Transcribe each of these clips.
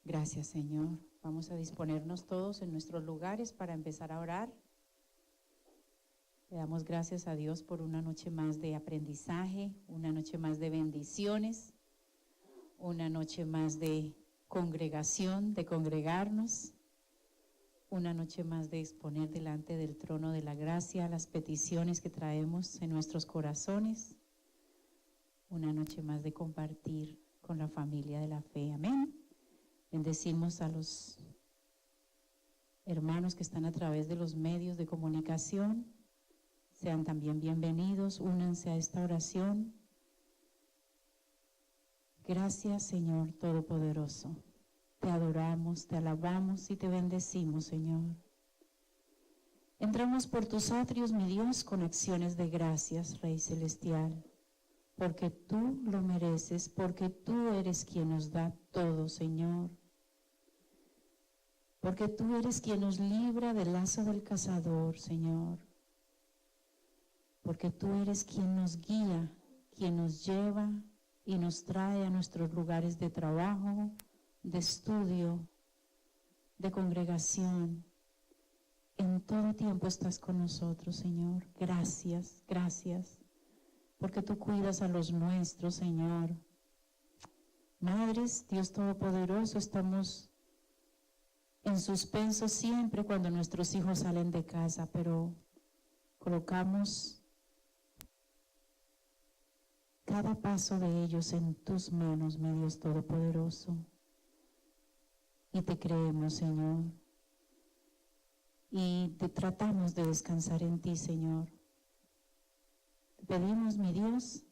Gracias, Señor. Vamos a disponernos todos en nuestros lugares para empezar a orar. Le damos gracias a Dios por una noche más de aprendizaje, una noche más de bendiciones, una noche más de congregación, de congregarnos, una noche más de exponer delante del trono de la gracia las peticiones que traemos en nuestros corazones, una noche más de compartir con la familia de la fe. Amén. Bendecimos a los hermanos que están a través de los medios de comunicación. Sean también bienvenidos, únanse a esta oración. Gracias, Señor Todopoderoso. Te adoramos, te alabamos y te bendecimos, Señor. Entramos por tus atrios, mi Dios, con acciones de gracias, Rey Celestial, porque tú lo mereces, porque tú eres quien nos da todo, Señor. Porque tú eres quien nos libra del lazo del cazador, Señor. Porque tú eres quien nos guía, quien nos lleva y nos trae a nuestros lugares de trabajo, de estudio, de congregación. En todo tiempo estás con nosotros, Señor. Gracias, gracias, porque tú cuidas a los nuestros, Señor. Madres, Dios Todopoderoso, estamos en suspenso siempre cuando nuestros hijos salen de casa, pero colocamos cada paso de ellos en tus manos, mi Dios Todopoderoso. Y te creemos, Señor. Y te tratamos de descansar en ti, Señor. Te pedimos, mi Dios,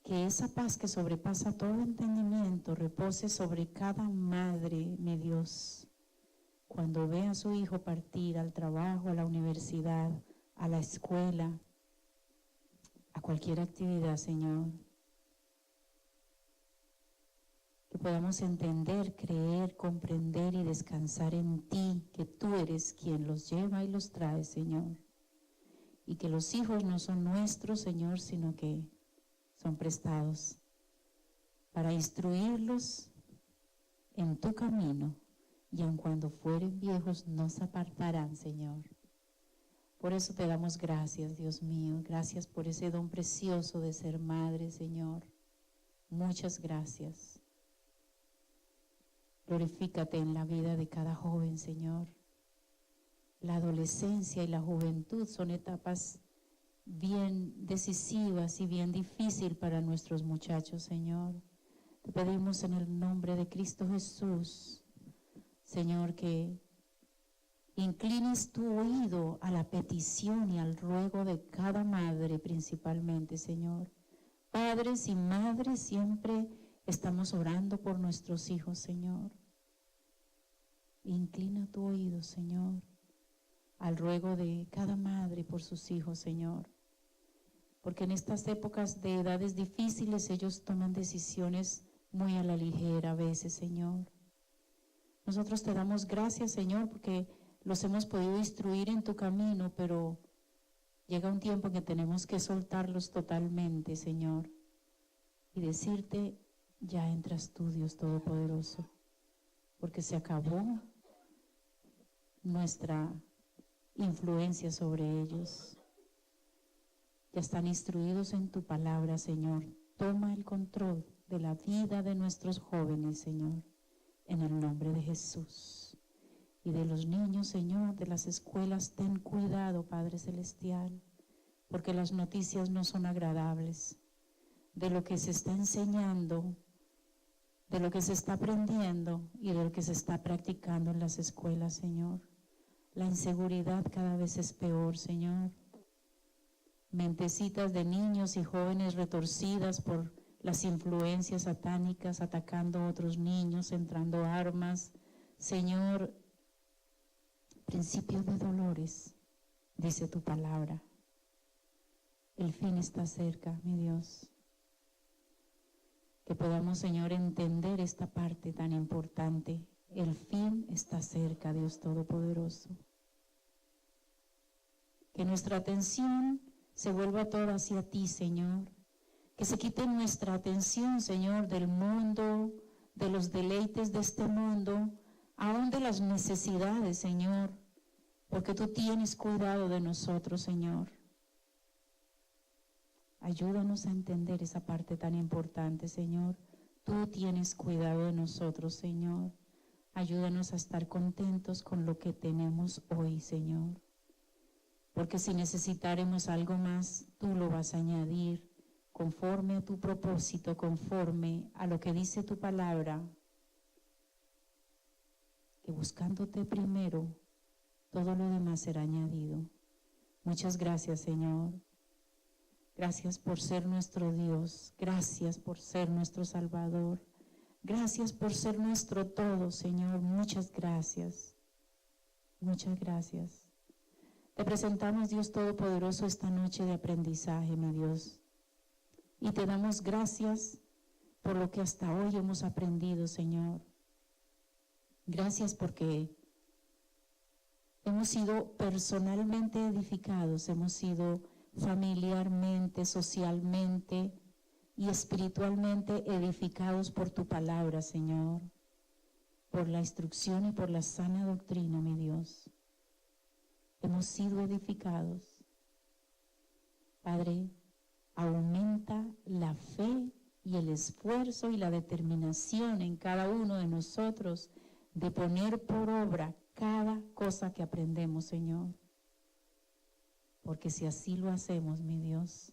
que esa paz que sobrepasa todo entendimiento repose sobre cada madre, mi Dios, cuando ve a su hijo partir al trabajo, a la universidad, a la escuela, a cualquier actividad, Señor. Que podamos entender, creer, comprender y descansar en ti, que tú eres quien los lleva y los trae, Señor. Y que los hijos no son nuestros, Señor, sino que son prestados para instruirlos en tu camino, y aun cuando fueren viejos no se apartarán, Señor. Por eso te damos gracias, Dios mío. Gracias por ese don precioso de ser madre, Señor. Muchas gracias. Glorifícate en la vida de cada joven, Señor. La adolescencia y la juventud son etapas bien decisivas y bien difíciles para nuestros muchachos, Señor. Te pedimos en el nombre de Cristo Jesús, Señor, que inclines tu oído a la petición y al ruego de cada madre principalmente, Señor. Padres y madres, siempre estamos orando por nuestros hijos, Señor. Inclina tu oído, Señor, al ruego de cada madre por sus hijos, Señor. Porque en estas épocas de edades difíciles ellos toman decisiones muy a la ligera a veces, Señor. Nosotros te damos gracias, Señor, porque los hemos podido instruir en tu camino, pero llega un tiempo en que tenemos que soltarlos totalmente, Señor, y decirte, ya entras tú, Dios Todopoderoso, porque se acabó nuestra influencia sobre ellos. Ya están instruidos en tu palabra, Señor. Toma el control de la vida de nuestros jóvenes, Señor, en el nombre de Jesús. Y de los niños, Señor, de las escuelas, ten cuidado, Padre Celestial, porque las noticias no son agradables. De lo que se está enseñando, de lo que se está aprendiendo y de lo que se está practicando en las escuelas, Señor. La inseguridad cada vez es peor, Señor. Mentecitas de niños y jóvenes retorcidas por las influencias satánicas, atacando a otros niños, entrando armas. Señor, principio de dolores, dice tu palabra. El fin está cerca, mi Dios. Que podamos, Señor, entender esta parte tan importante. El fin está cerca, Dios Todopoderoso. Que nuestra atención se vuelva toda hacia ti, Señor. Que se quite nuestra atención, Señor, del mundo, de los deleites de este mundo, aún de las necesidades, Señor, porque tú tienes cuidado de nosotros, Señor. Ayúdanos a entender esa parte tan importante, Señor. Tú tienes cuidado de nosotros, Señor. Ayúdanos a estar contentos con lo que tenemos hoy, Señor. Porque si necesitáramos algo más, tú lo vas a añadir conforme a tu propósito, conforme a lo que dice tu palabra. Que buscándote primero, todo lo demás será añadido. Muchas gracias, Señor. Gracias por ser nuestro Dios. Gracias por ser nuestro Salvador. Gracias por ser nuestro todo, Señor. Muchas gracias. Muchas gracias. Te presentamos, Dios Todopoderoso, esta noche de aprendizaje, mi Dios. Y te damos gracias por lo que hasta hoy hemos aprendido, Señor. Gracias porque hemos sido personalmente edificados, hemos sido familiarmente, socialmente y espiritualmente edificados por tu palabra, Señor, por la instrucción y por la sana doctrina, mi Dios. Hemos sido edificados. Padre, aumenta la fe y el esfuerzo y la determinación en cada uno de nosotros de poner por obra cada cosa que aprendemos, Señor. Porque si así lo hacemos, mi Dios,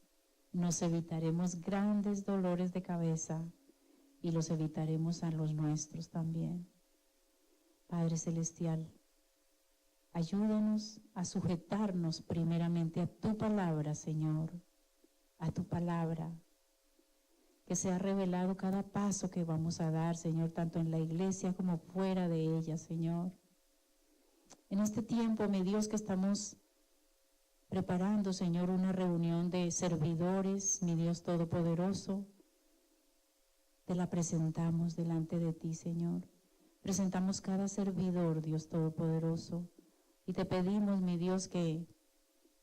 nos evitaremos grandes dolores de cabeza y los evitaremos a los nuestros también. Padre Celestial, ayúdanos a sujetarnos primeramente a tu palabra, Señor, a tu palabra, que sea revelado cada paso que vamos a dar, Señor, tanto en la iglesia como fuera de ella, Señor. En este tiempo, mi Dios, que estamos preparando, Señor, una reunión de servidores, mi Dios Todopoderoso, te la presentamos delante de ti, Señor. Presentamos cada servidor, Dios Todopoderoso, y te pedimos, mi Dios, que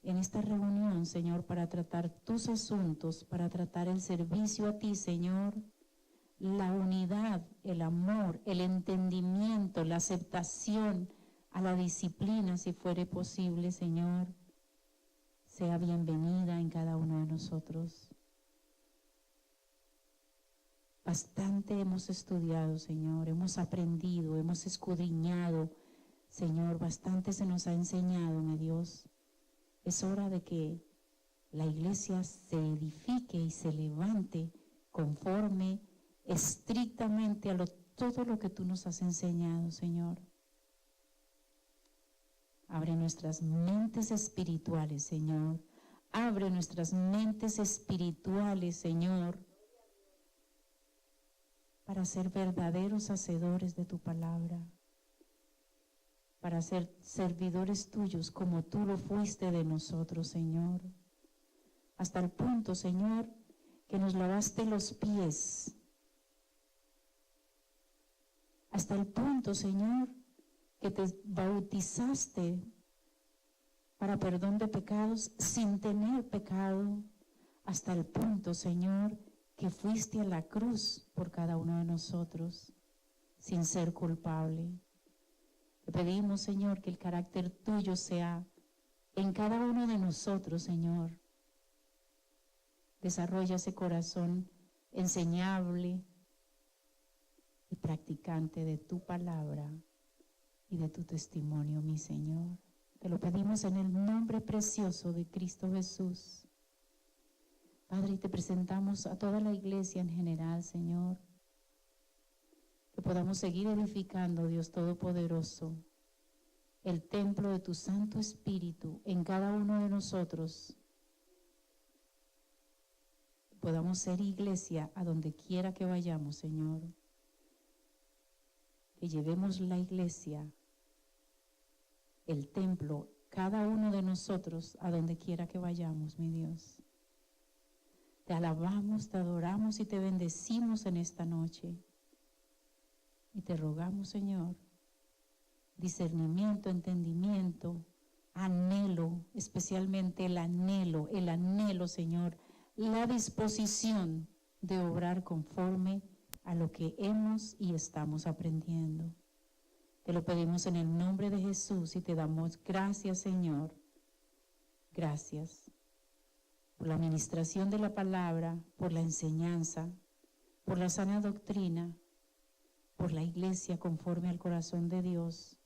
en esta reunión, Señor, para tratar tus asuntos, para tratar el servicio a ti, Señor, la unidad, el amor, el entendimiento, la aceptación a la disciplina, si fuere posible, Señor, sea bienvenida en cada uno de nosotros. Bastante hemos estudiado, Señor, hemos aprendido, hemos escudriñado, Señor, bastante se nos ha enseñado, mi Dios. Es hora de que la iglesia se edifique y se levante conforme estrictamente a todo lo que tú nos has enseñado, Señor. Abre nuestras mentes espirituales, Señor. Abre nuestras mentes espirituales, Señor, para ser verdaderos hacedores de tu palabra, para ser servidores tuyos como tú lo fuiste de nosotros, Señor. Hasta el punto, Señor, que nos lavaste los pies. Hasta el punto, Señor, que te bautizaste para perdón de pecados sin tener pecado. Hasta el punto, Señor, que fuiste a la cruz por cada uno de nosotros sin ser culpable. Te pedimos, Señor, que el carácter tuyo sea en cada uno de nosotros, Señor. Desarrolla ese corazón enseñable y practicante de tu palabra y de tu testimonio, mi Señor. Te lo pedimos en el nombre precioso de Cristo Jesús. Padre, y te presentamos a toda la iglesia en general, Señor, que podamos seguir edificando, Dios Todopoderoso, el templo de tu Santo Espíritu en cada uno de nosotros. Podamos ser iglesia a donde quiera que vayamos, Señor. Que llevemos la iglesia, el templo, cada uno de nosotros a donde quiera que vayamos, mi Dios. Te alabamos, te adoramos y te bendecimos en esta noche. Y te rogamos, Señor, discernimiento, entendimiento, anhelo, especialmente el anhelo, Señor, la disposición de obrar conforme a lo que hemos y estamos aprendiendo. Te lo pedimos en el nombre de Jesús y te damos gracias, Señor. Gracias por la administración de la palabra, por la enseñanza, por la sana doctrina, por la iglesia conforme al corazón de Dios,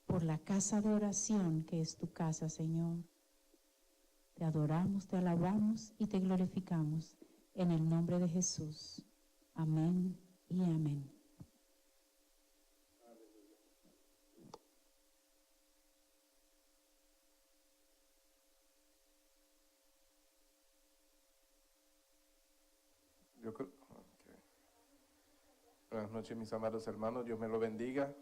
por la casa de oración que es tu casa, Señor. Te adoramos, te alabamos y te glorificamos en el nombre de Jesús. Amén y amén. Buenas noches, mis amados hermanos. Dios me lo bendiga.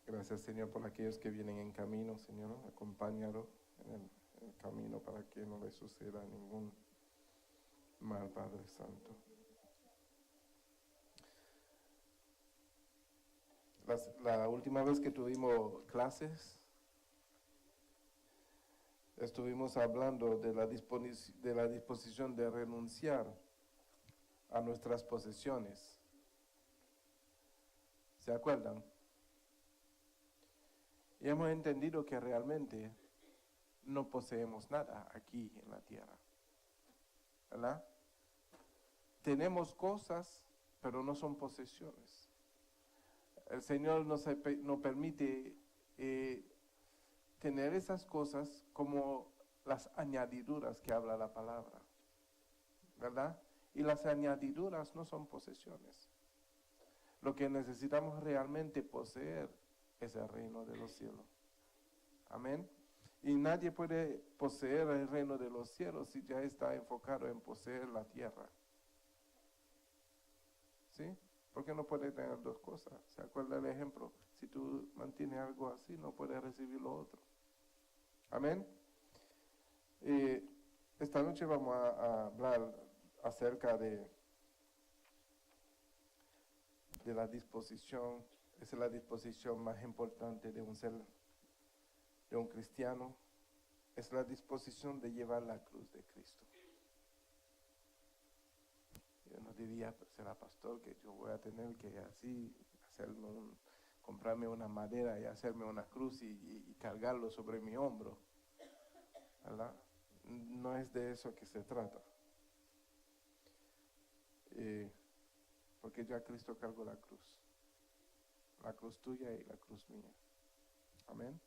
Gracias, Señor, por aquellos que vienen en camino, Señor. Acompáñalo en el camino para que no le suceda ningún mal, Padre Santo. La última vez que tuvimos clases, estuvimos hablando de la disposición de renunciar a nuestras posesiones. ¿Se acuerdan? Y hemos entendido que realmente no poseemos nada aquí en la tierra, ¿verdad? Tenemos cosas, pero no son posesiones. El Señor nos permite tener esas cosas como las añadiduras que habla la palabra, ¿verdad? Y las añadiduras no son posesiones. Lo que necesitamos realmente poseer es el reino de los cielos. Amén. Y nadie puede poseer el reino de los cielos si ya está enfocado en poseer la tierra. ¿Sí? Porque no puede tener dos cosas. ¿Se acuerda el ejemplo? Si tú mantienes algo así, no puedes recibir lo otro. Amén. Esta noche vamos a hablar acerca de la disposición. Esa es la disposición más importante de un cristiano. Es la disposición de llevar la cruz de Cristo. Yo no diría, pues, será pastor, que yo voy a tener que así comprarme una madera y hacerme una cruz y cargarlo sobre mi hombro, ¿verdad? No es de eso que se trata. Porque ya Cristo cargó la cruz tuya y la cruz mía. Amén.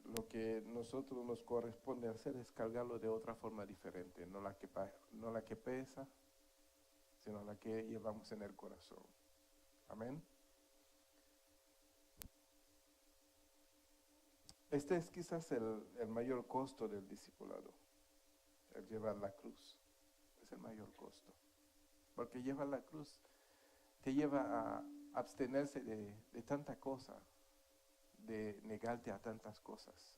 Lo que nosotros nos corresponde hacer es cargarlo de otra forma diferente, no la que pesa, sino la que llevamos en el corazón. Amén. Este es quizás el mayor costo del discipulado, el llevar la cruz. Es el mayor costo. Porque llevar la cruz te lleva a abstenerse de tanta cosa, de negarte a tantas cosas.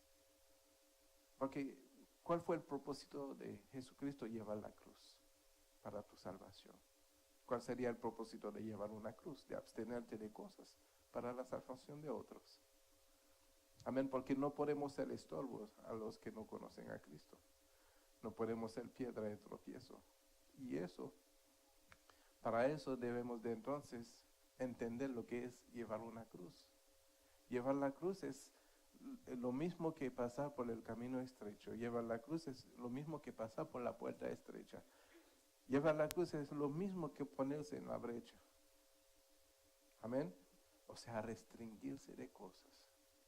Porque, ¿cuál fue el propósito de Jesucristo? Llevar la cruz para tu salvación. ¿Cuál sería el propósito de llevar una cruz? De abstenerte de cosas para la salvación de otros. Amén, porque no podemos ser estorbos a los que no conocen a Cristo. No podemos ser piedra de tropiezo. Y para eso debemos de entonces entender lo que es llevar una cruz. Llevar la cruz es lo mismo que pasar por el camino estrecho. Llevar la cruz es lo mismo que pasar por la puerta estrecha. Llevar la cruz es lo mismo que ponerse en la brecha. Amén. O sea, restringirse de cosas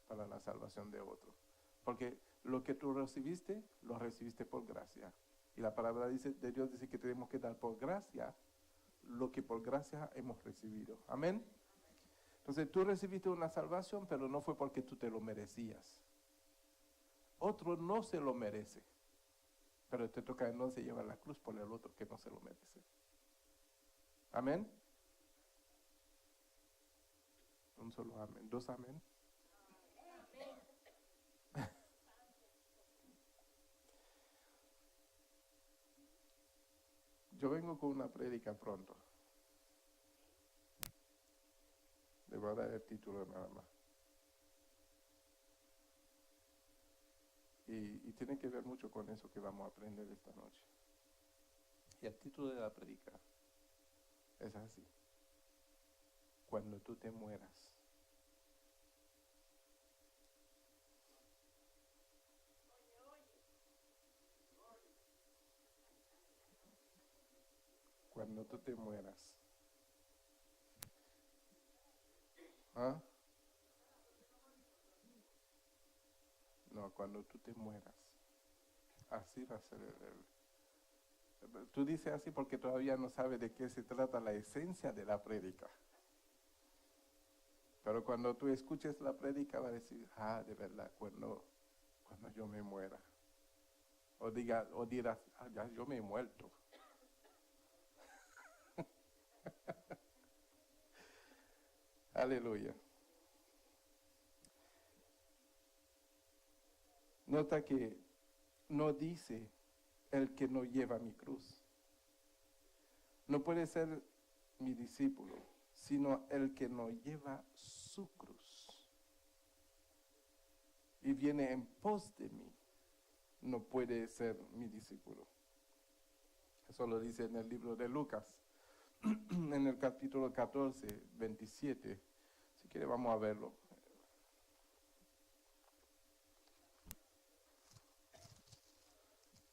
para la salvación de otro. Porque lo que tú recibiste, lo recibiste por gracia. Y la palabra de Dios dice que tenemos que dar por gracia lo que por gracia hemos recibido. Amén. Entonces tú recibiste una salvación, pero no fue porque tú te lo merecías. Otro no se lo merece, pero te toca entonces llevar la cruz por el otro que no se lo merece. Amén. Un solo amén. Dos amén. Yo vengo con una prédica pronto. Le voy a dar el título nada más. Y tiene que ver mucho con eso que vamos a aprender esta noche. Y el título de la predica es así: cuando tú te mueras. Cuando tú te mueras. ¿Ah? No, cuando tú te mueras. Así va a ser tú dices así porque todavía no sabes de qué se trata la esencia de la prédica. Pero cuando tú escuches la prédica va a decir, de verdad, cuando yo me muera. O dirás, ya yo me he muerto. Aleluya. Nota que no dice el que no lleva mi cruz. No puede ser mi discípulo, sino el que no lleva su cruz y viene en pos de mí, no puede ser mi discípulo. Eso lo dice en el libro de Lucas, en el capítulo 14, 27. Si quiere vamos a verlo.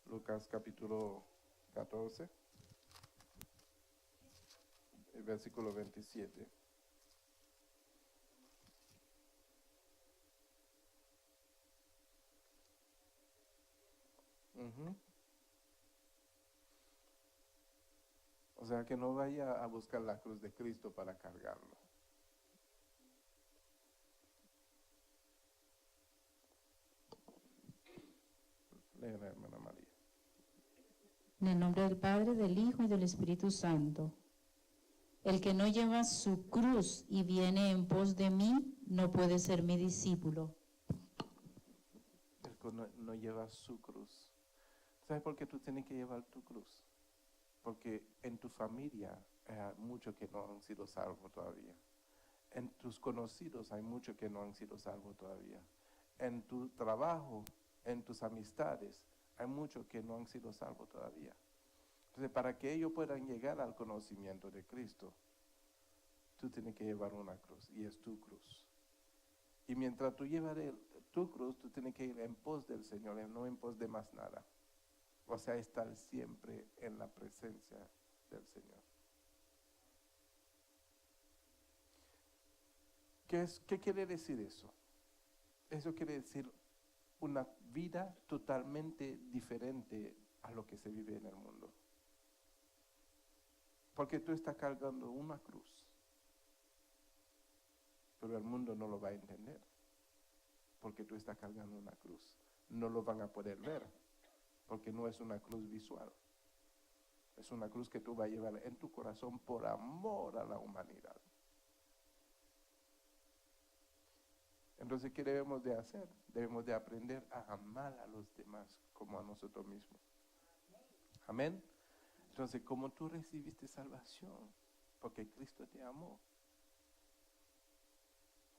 Lucas capítulo 14, el versículo 27. O sea, que no vaya a buscar la cruz de Cristo para cargarlo. Lea la hermana María. En el nombre del Padre, del Hijo y del Espíritu Santo. El que no lleva su cruz y viene en pos de mí, no puede ser mi discípulo. El que no lleva su cruz. ¿Sabes por qué tú tienes que llevar tu cruz? Porque en tu familia hay muchos que no han sido salvos todavía. En tus conocidos hay muchos que no han sido salvos todavía. En tu trabajo, en tus amistades, hay muchos que no han sido salvos todavía. Entonces, para que ellos puedan llegar al conocimiento de Cristo, tú tienes que llevar una cruz, y es tu cruz. Y mientras tú llevas tu cruz, tú tienes que ir en pos del Señor, no en pos de más nada. O sea, estar siempre en la presencia del Señor. ¿Qué quiere decir eso? Eso quiere decir una vida totalmente diferente a lo que se vive en el mundo. Porque tú estás cargando una cruz, pero el mundo no lo va a entender, porque tú estás cargando una cruz. No lo van a poder ver, porque no es una cruz visual. Es una cruz que tú vas a llevar en tu corazón por amor a la humanidad. Entonces, ¿qué debemos de hacer? Debemos de aprender a amar a los demás como a nosotros mismos. Amén. Entonces, como tú recibiste salvación, porque Cristo te amó,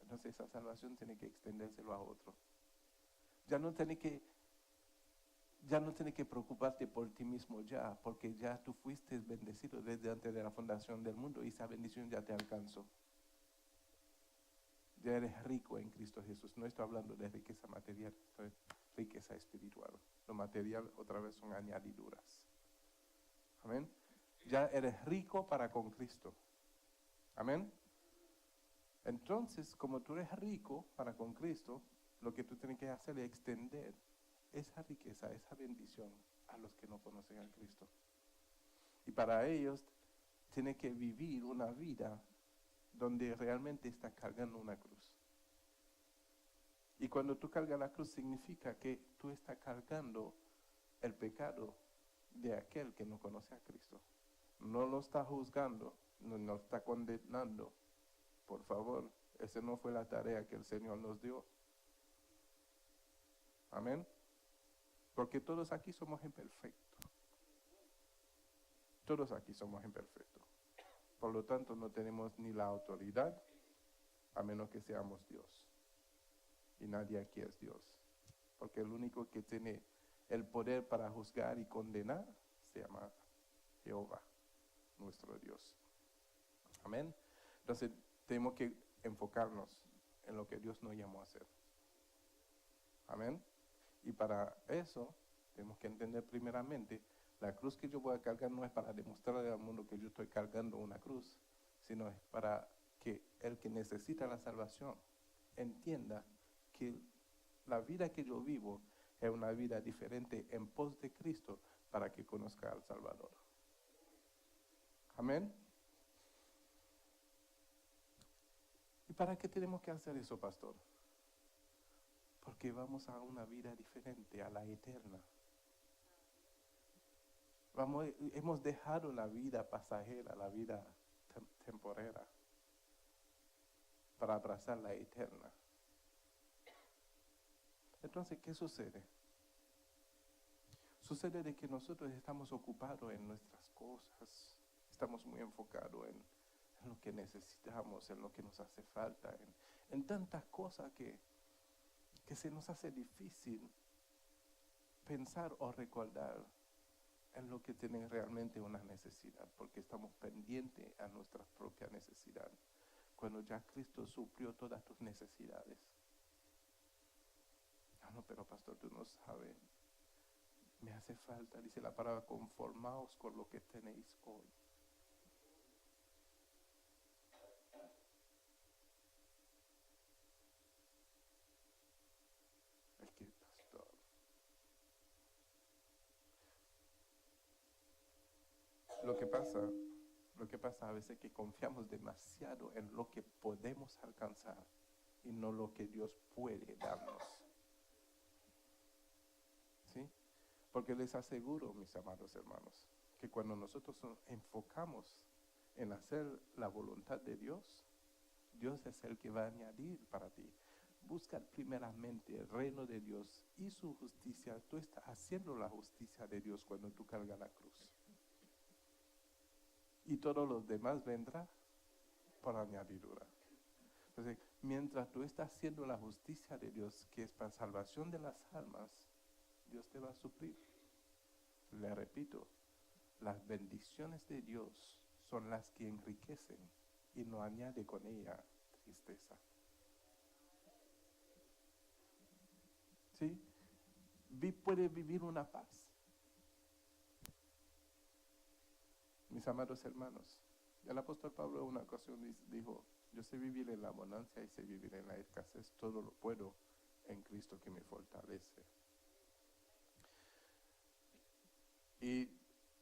entonces esa salvación tiene que extendérselo a otro. Ya no tiene que preocuparte por ti mismo ya, porque ya tú fuiste bendecido desde antes de la fundación del mundo y esa bendición ya te alcanzó. Ya eres rico en Cristo Jesús. No estoy hablando de riqueza material, estoy de riqueza espiritual. Lo material otra vez son añadiduras. Amén. Ya eres rico para con Cristo. Amén. Entonces, como tú eres rico para con Cristo, lo que tú tienes que hacer es extender esa riqueza, esa bendición a los que no conocen a Cristo. Y para ellos, tienes que vivir una vida donde realmente estás cargando una cruz. Y cuando tú cargas la cruz significa que tú estás cargando el pecado de aquel que no conoce a Cristo. No lo está juzgando, no lo está condenando. Por favor, esa no fue la tarea que el Señor nos dio. Amén. Porque todos aquí somos imperfectos. Todos aquí somos imperfectos. Por lo tanto, no tenemos ni la autoridad a menos que seamos Dios. Y nadie aquí es Dios. Porque el único que tiene el poder para juzgar y condenar se llama Jehová, nuestro Dios. Amén. Entonces tenemos que enfocarnos en lo que Dios nos llamó a hacer. Amén. Y para eso tenemos que entender primeramente, la cruz que yo voy a cargar no es para demostrarle al mundo que yo estoy cargando una cruz, sino es para que el que necesita la salvación entienda que la vida que yo vivo es una vida diferente en pos de Cristo para que conozca al Salvador. Amén. ¿Y para qué tenemos que hacer eso, pastor? Porque vamos a una vida diferente, a la eterna. Hemos dejado la vida pasajera, la vida temporera, para abrazar la eterna. Entonces, ¿qué sucede? Sucede de que nosotros estamos ocupados en nuestras cosas, estamos muy enfocados en lo que necesitamos, en lo que nos hace falta, en tantas cosas que se nos hace difícil pensar o recordar en lo que tiene realmente una necesidad, porque estamos pendientes a nuestra propia necesidad, cuando ya Cristo suplió todas tus necesidades. No, pero pastor, tú no sabes, me hace falta, dice la palabra, conformaos con lo que tenéis hoy. Es que, pastor, lo que pasa a veces es que confiamos demasiado en lo que podemos alcanzar y no lo que Dios puede darnos. ¿Sí? Porque les aseguro, mis amados hermanos, que cuando nosotros nos enfocamos en hacer la voluntad de Dios, Dios es el que va a añadir para ti. Busca primeramente el reino de Dios y su justicia. Tú estás haciendo la justicia de Dios cuando tú cargas la cruz. Y todo lo demás vendrá por añadidura. Entonces, mientras tú estás haciendo la justicia de Dios, que es para salvación de las almas, Dios te va a suplir. Le repito, las bendiciones de Dios son las que enriquecen y no añade con ella tristeza. ¿Sí? Puede vivir una paz. Mis amados hermanos, el apóstol Pablo en una ocasión dijo, yo sé vivir en la abundancia y sé vivir en la escasez, todo lo puedo en Cristo que me fortalece. Y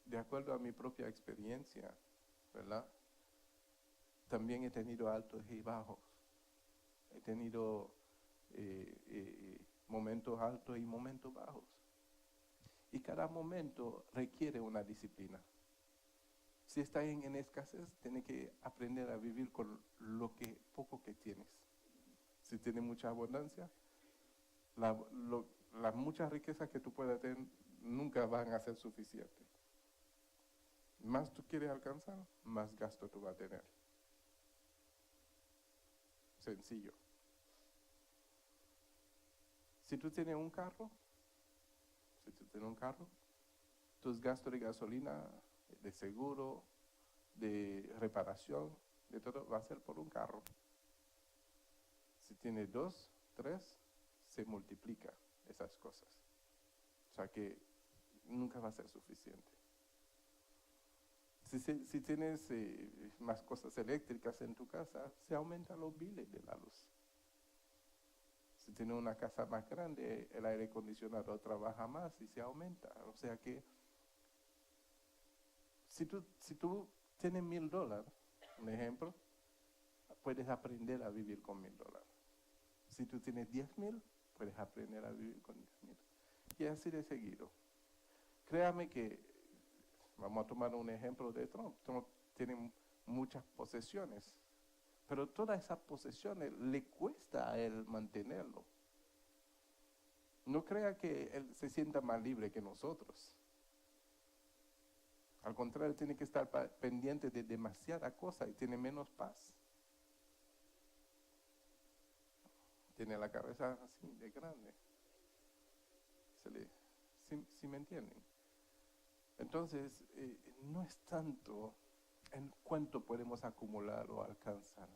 de acuerdo a mi propia experiencia, ¿verdad? También he tenido altos y bajos. He tenido momentos altos y momentos bajos. Y cada momento requiere una disciplina. Si estás en escasez, tienes que aprender a vivir con lo poco que tienes. Si tienes mucha abundancia, las muchas riquezas que tú puedas tener nunca van a ser suficientes. Más tú quieres alcanzar, más gasto tú vas a tener. Sencillo. Si tú tienes un carro, tus gastos de gasolina, de seguro, de reparación, de todo, va a ser por un carro. Si tienes 2, 3, se multiplica esas cosas. O sea que nunca va a ser suficiente. Si tienes más cosas eléctricas en tu casa, se aumentan los biles de la luz. Si tienes una casa más grande, el aire acondicionado trabaja más y se aumenta. O sea que si tú tienes $1,000, un ejemplo, puedes aprender a vivir con $1,000. Si tú tienes 10,000, puedes aprender a vivir con 10,000. Y así de seguido. Créame que, vamos a tomar un ejemplo de Trump. Trump tiene muchas posesiones, pero todas esas posesiones le cuesta a él mantenerlo. No crea que él se sienta más libre que nosotros. Al contrario, tiene que estar pendiente de demasiada cosa y tiene menos paz. tiene la cabeza así de grande. ¿Sí me entienden? Entonces, no es tanto en cuánto podemos acumular o alcanzar,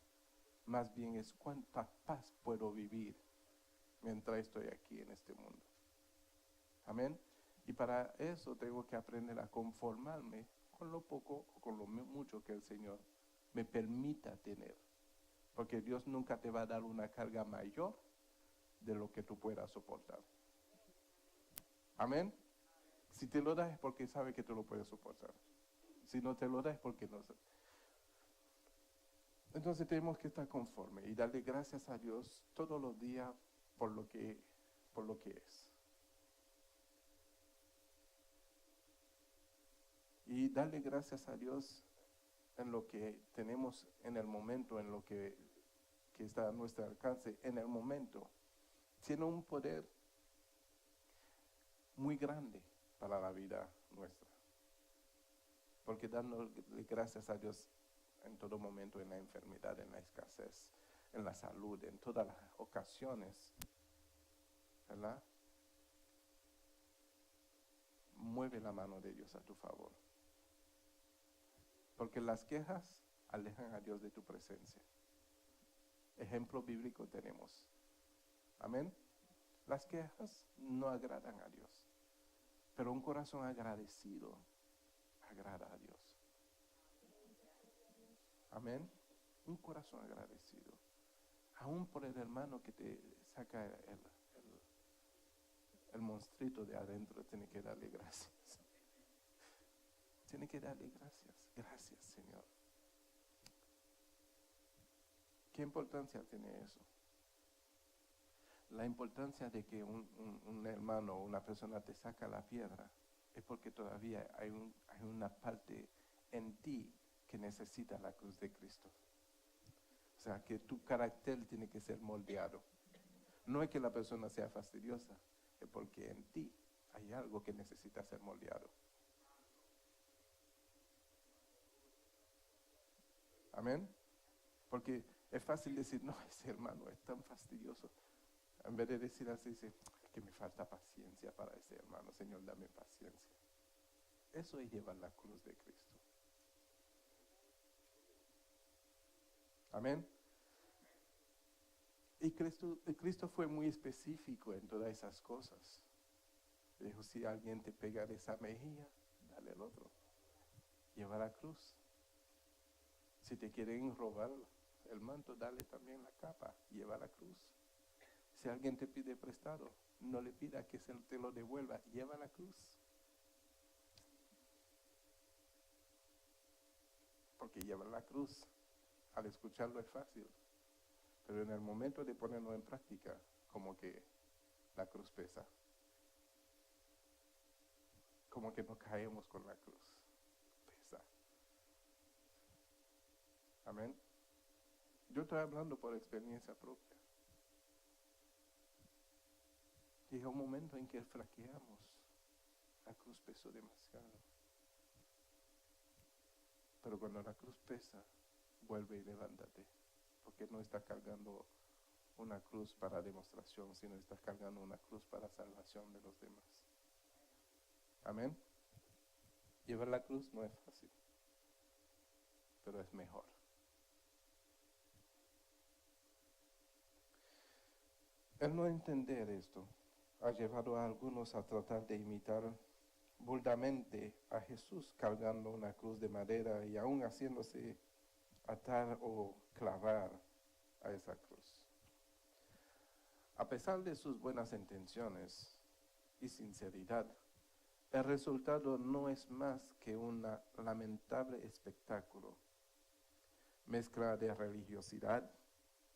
más bien es cuánta paz puedo vivir mientras estoy aquí en este mundo. Amén. Y para eso tengo que aprender a conformarme con lo poco o con lo mucho que el Señor me permita tener. Porque Dios nunca te va a dar una carga mayor de lo que tú puedas soportar. Amén. Si te lo das es porque sabe que tú lo puedes soportar. Si no te lo das es porque no. Entonces tenemos que estar conformes y darle gracias a Dios todos los días por lo que es. Y darle gracias a Dios en lo que tenemos en el momento, en lo que está a nuestro alcance, en el momento. Tiene un poder muy grande para la vida nuestra. Porque dándole gracias a Dios en todo momento, en la enfermedad, en la escasez, en la salud, en todas las ocasiones, ¿verdad? Mueve la mano de Dios a tu favor. Porque las quejas alejan a Dios de tu presencia. Ejemplo bíblico tenemos. Amén. Las quejas no agradan a Dios. Pero un corazón agradecido agrada a Dios. Amén. Un corazón agradecido. Aún por el hermano que te saca el monstruito de adentro, tiene que darle gracias. Tiene que darle gracias. Gracias, Señor. ¿Qué importancia tiene eso? La importancia de que un hermano o una persona te saca la piedra es porque todavía hay una parte en ti que necesita la cruz de Cristo. O sea, que tu carácter tiene que ser moldeado. No es que la persona sea fastidiosa, es porque en ti hay algo que necesita ser moldeado. Amén. Porque es fácil decir, no, ese hermano es tan fastidioso. En vez de decir así, dice, que me falta paciencia para ese hermano. Señor, dame paciencia. Eso es llevar la cruz de Cristo. Amén. Y Cristo fue muy específico en todas esas cosas. Dijo, si alguien te pega de esa mejilla, dale el otro. Lleva la cruz. Si te quieren robar el manto, dale también la capa. Lleva la cruz. Si alguien te pide prestado, no le pida que se te lo devuelva. Lleva la cruz. Porque llevar la cruz, al escucharlo es fácil. Pero en el momento de ponerlo en práctica, como que la cruz pesa. Como que no caemos con la cruz. Pesa. Amén. Yo estoy hablando por experiencia propia. Llega un momento en que flaqueamos. La cruz pesó demasiado. Pero cuando la cruz pesa, vuelve y levántate. Porque no estás cargando una cruz para demostración, sino estás cargando una cruz para salvación de los demás. Amén. Llevar la cruz no es fácil, pero es mejor. El no entender esto ha llevado a algunos a tratar de imitar burdamente a Jesús cargando una cruz de madera y aún haciéndose atar o clavar a esa cruz. A pesar de sus buenas intenciones y sinceridad, el resultado no es más que un lamentable espectáculo, mezcla de religiosidad,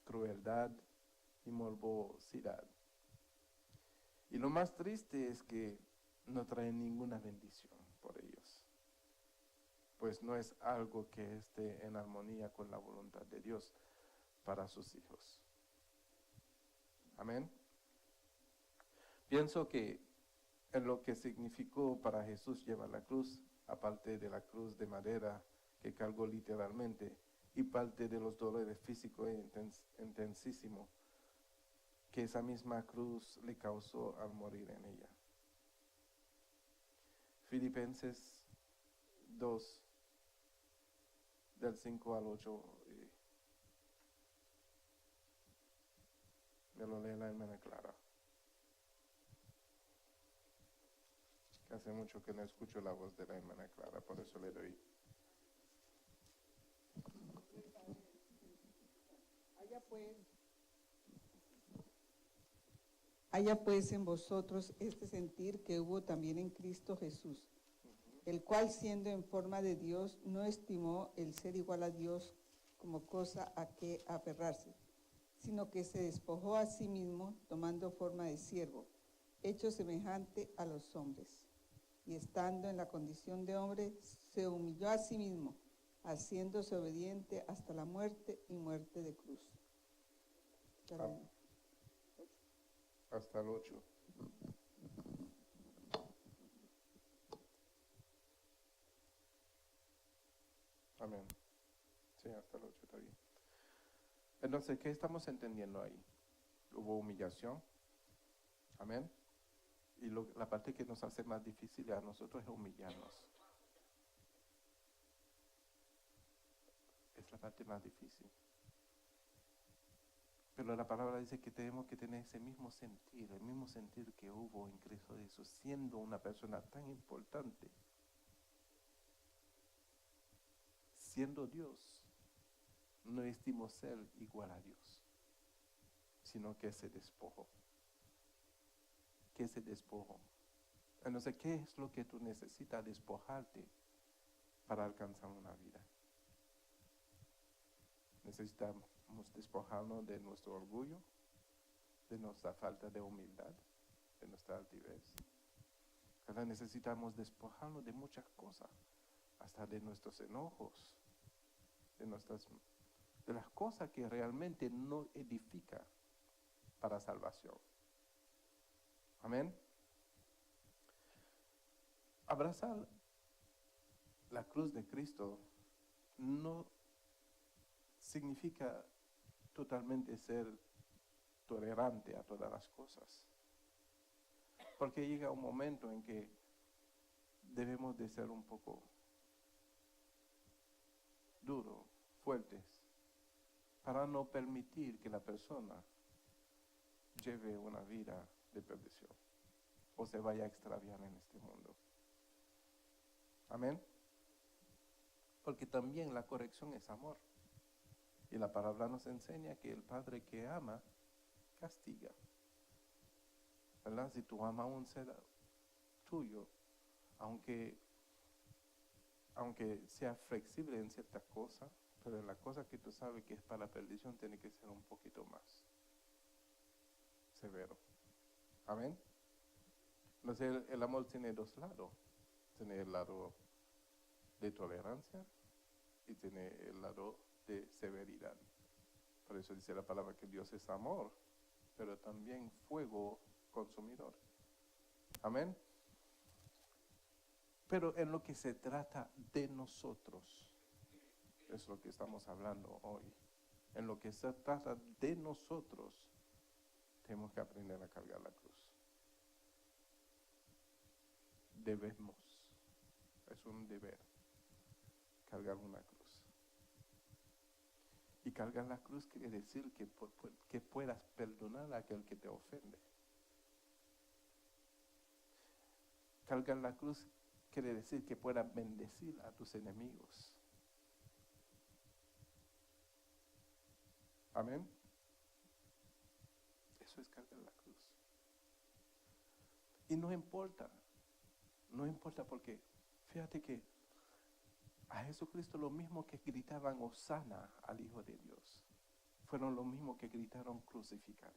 crueldad y morbosidad. Y lo más triste es que no trae ninguna bendición por ellos, pues no es algo que esté en armonía con la voluntad de Dios para sus hijos. Amén. Pienso que en lo que significó para Jesús llevar la cruz, aparte de la cruz de madera que cargó literalmente, y parte de los dolores físicos intensísimos, que esa misma cruz le causó al morir en ella. Filipenses 2, del 5 al 8. Me lo lee la hermana Clara. Hace mucho que no escucho la voz de la hermana Clara, por eso le doy. Haya pues en vosotros este sentir que hubo también en Cristo Jesús, el cual siendo en forma de Dios no estimó el ser igual a Dios como cosa a que aferrarse, sino que se despojó a sí mismo tomando forma de siervo, hecho semejante a los hombres. Y estando en la condición de hombre, se humilló a sí mismo, haciéndose obediente hasta la muerte y muerte de cruz. Hasta el 8. Amén. Sí, hasta el 8 está bien. Entonces, ¿qué estamos entendiendo ahí? Hubo humillación. Amén. Y la parte que nos hace más difícil a nosotros es humillarnos. Es la parte más difícil. Pero la palabra dice que tenemos que tener ese mismo sentir, el mismo sentir que hubo en Cristo Jesús, siendo una persona tan importante, siendo Dios, no estimó ser igual a Dios, sino que se despojó. ¿Qué se despojó? Entonces, ¿qué es lo que tú necesitas despojarte para alcanzar una vida? Necesitamos despojarnos de nuestro orgullo, de nuestra falta de humildad, de nuestra altivez. Ahora necesitamos despojarnos de muchas cosas, hasta de nuestros enojos, de las cosas que realmente no edifican para salvación. Amén. Abrazar la cruz de Cristo no significa totalmente ser tolerante a todas las cosas. Porque llega un momento en que debemos de ser un poco duros, fuertes, para no permitir que la persona lleve una vida de perdición o se vaya a extraviar en este mundo. Amén. Porque también la corrección es amor. Y la palabra nos enseña que el Padre que ama, castiga. ¿Verdad? Si tú amas a un ser tuyo, aunque sea flexible en ciertas cosas, pero en la cosa que tú sabes que es para la perdición, tiene que ser un poquito más severo. Amén. Entonces el amor tiene dos lados. Tiene el lado de tolerancia y tiene el lado de severidad. Por eso dice la palabra que Dios es amor, pero también fuego consumidor. Amén. Pero en lo que se trata de nosotros, es lo que estamos hablando hoy. En lo que se trata de nosotros, tenemos que aprender a cargar la cruz. Debemos, es un deber, cargar una cruz. Y cargar la cruz quiere decir que puedas perdonar a aquel que te ofende. Cargar la cruz quiere decir que puedas bendecir a tus enemigos. Amén. Eso es cargar la cruz. Y no importa porque fíjate que a Jesucristo lo mismo que gritaban Hosana al Hijo de Dios, fueron lo mismo que gritaron crucificar.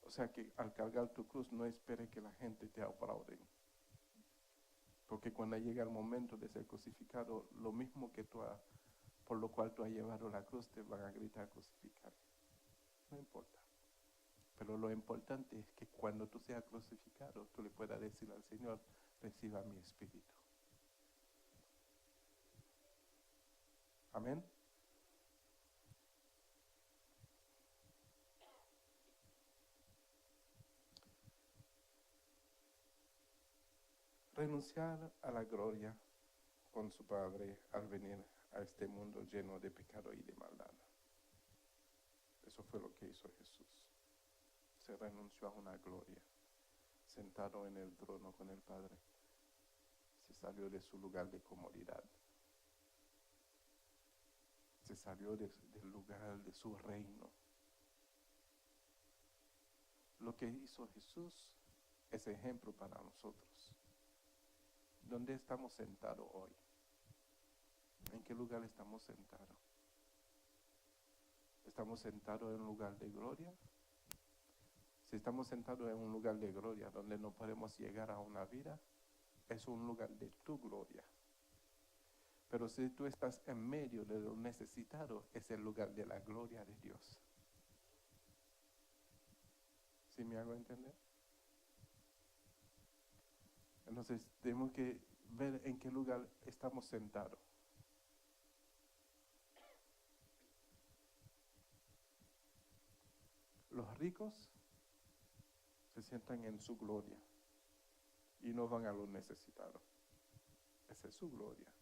O sea que al cargar tu cruz no espere que la gente te aplaude. Porque cuando llega el momento de ser crucificado, lo mismo que por lo cual tú has llevado la cruz, te van a gritar crucificar. No importa. Pero lo importante es que cuando tú seas crucificado, tú le puedas decir al Señor, reciba mi espíritu. Amén. renunciar a la gloria con su Padre al venir a este mundo lleno de pecado y de maldad. Eso fue lo que hizo Jesús. Se renunció a una gloria, sentado en el trono con el Padre. Se salió de su lugar de comodidad. Se salió del lugar de su reino. Lo que hizo Jesús es ejemplo para nosotros. ¿Dónde estamos sentados hoy? ¿En qué lugar estamos sentados? ¿Estamos sentados en un lugar de gloria? Si estamos sentados en un lugar de gloria donde no podemos llegar a una vida, es un lugar de tu gloria. Pero si tú estás en medio de lo necesitado, es el lugar de la gloria de Dios. ¿Sí me hago entender? Entonces tenemos que ver en qué lugar estamos sentados. Los ricos se sientan en su gloria y no van a los necesitados. Esa es su gloria.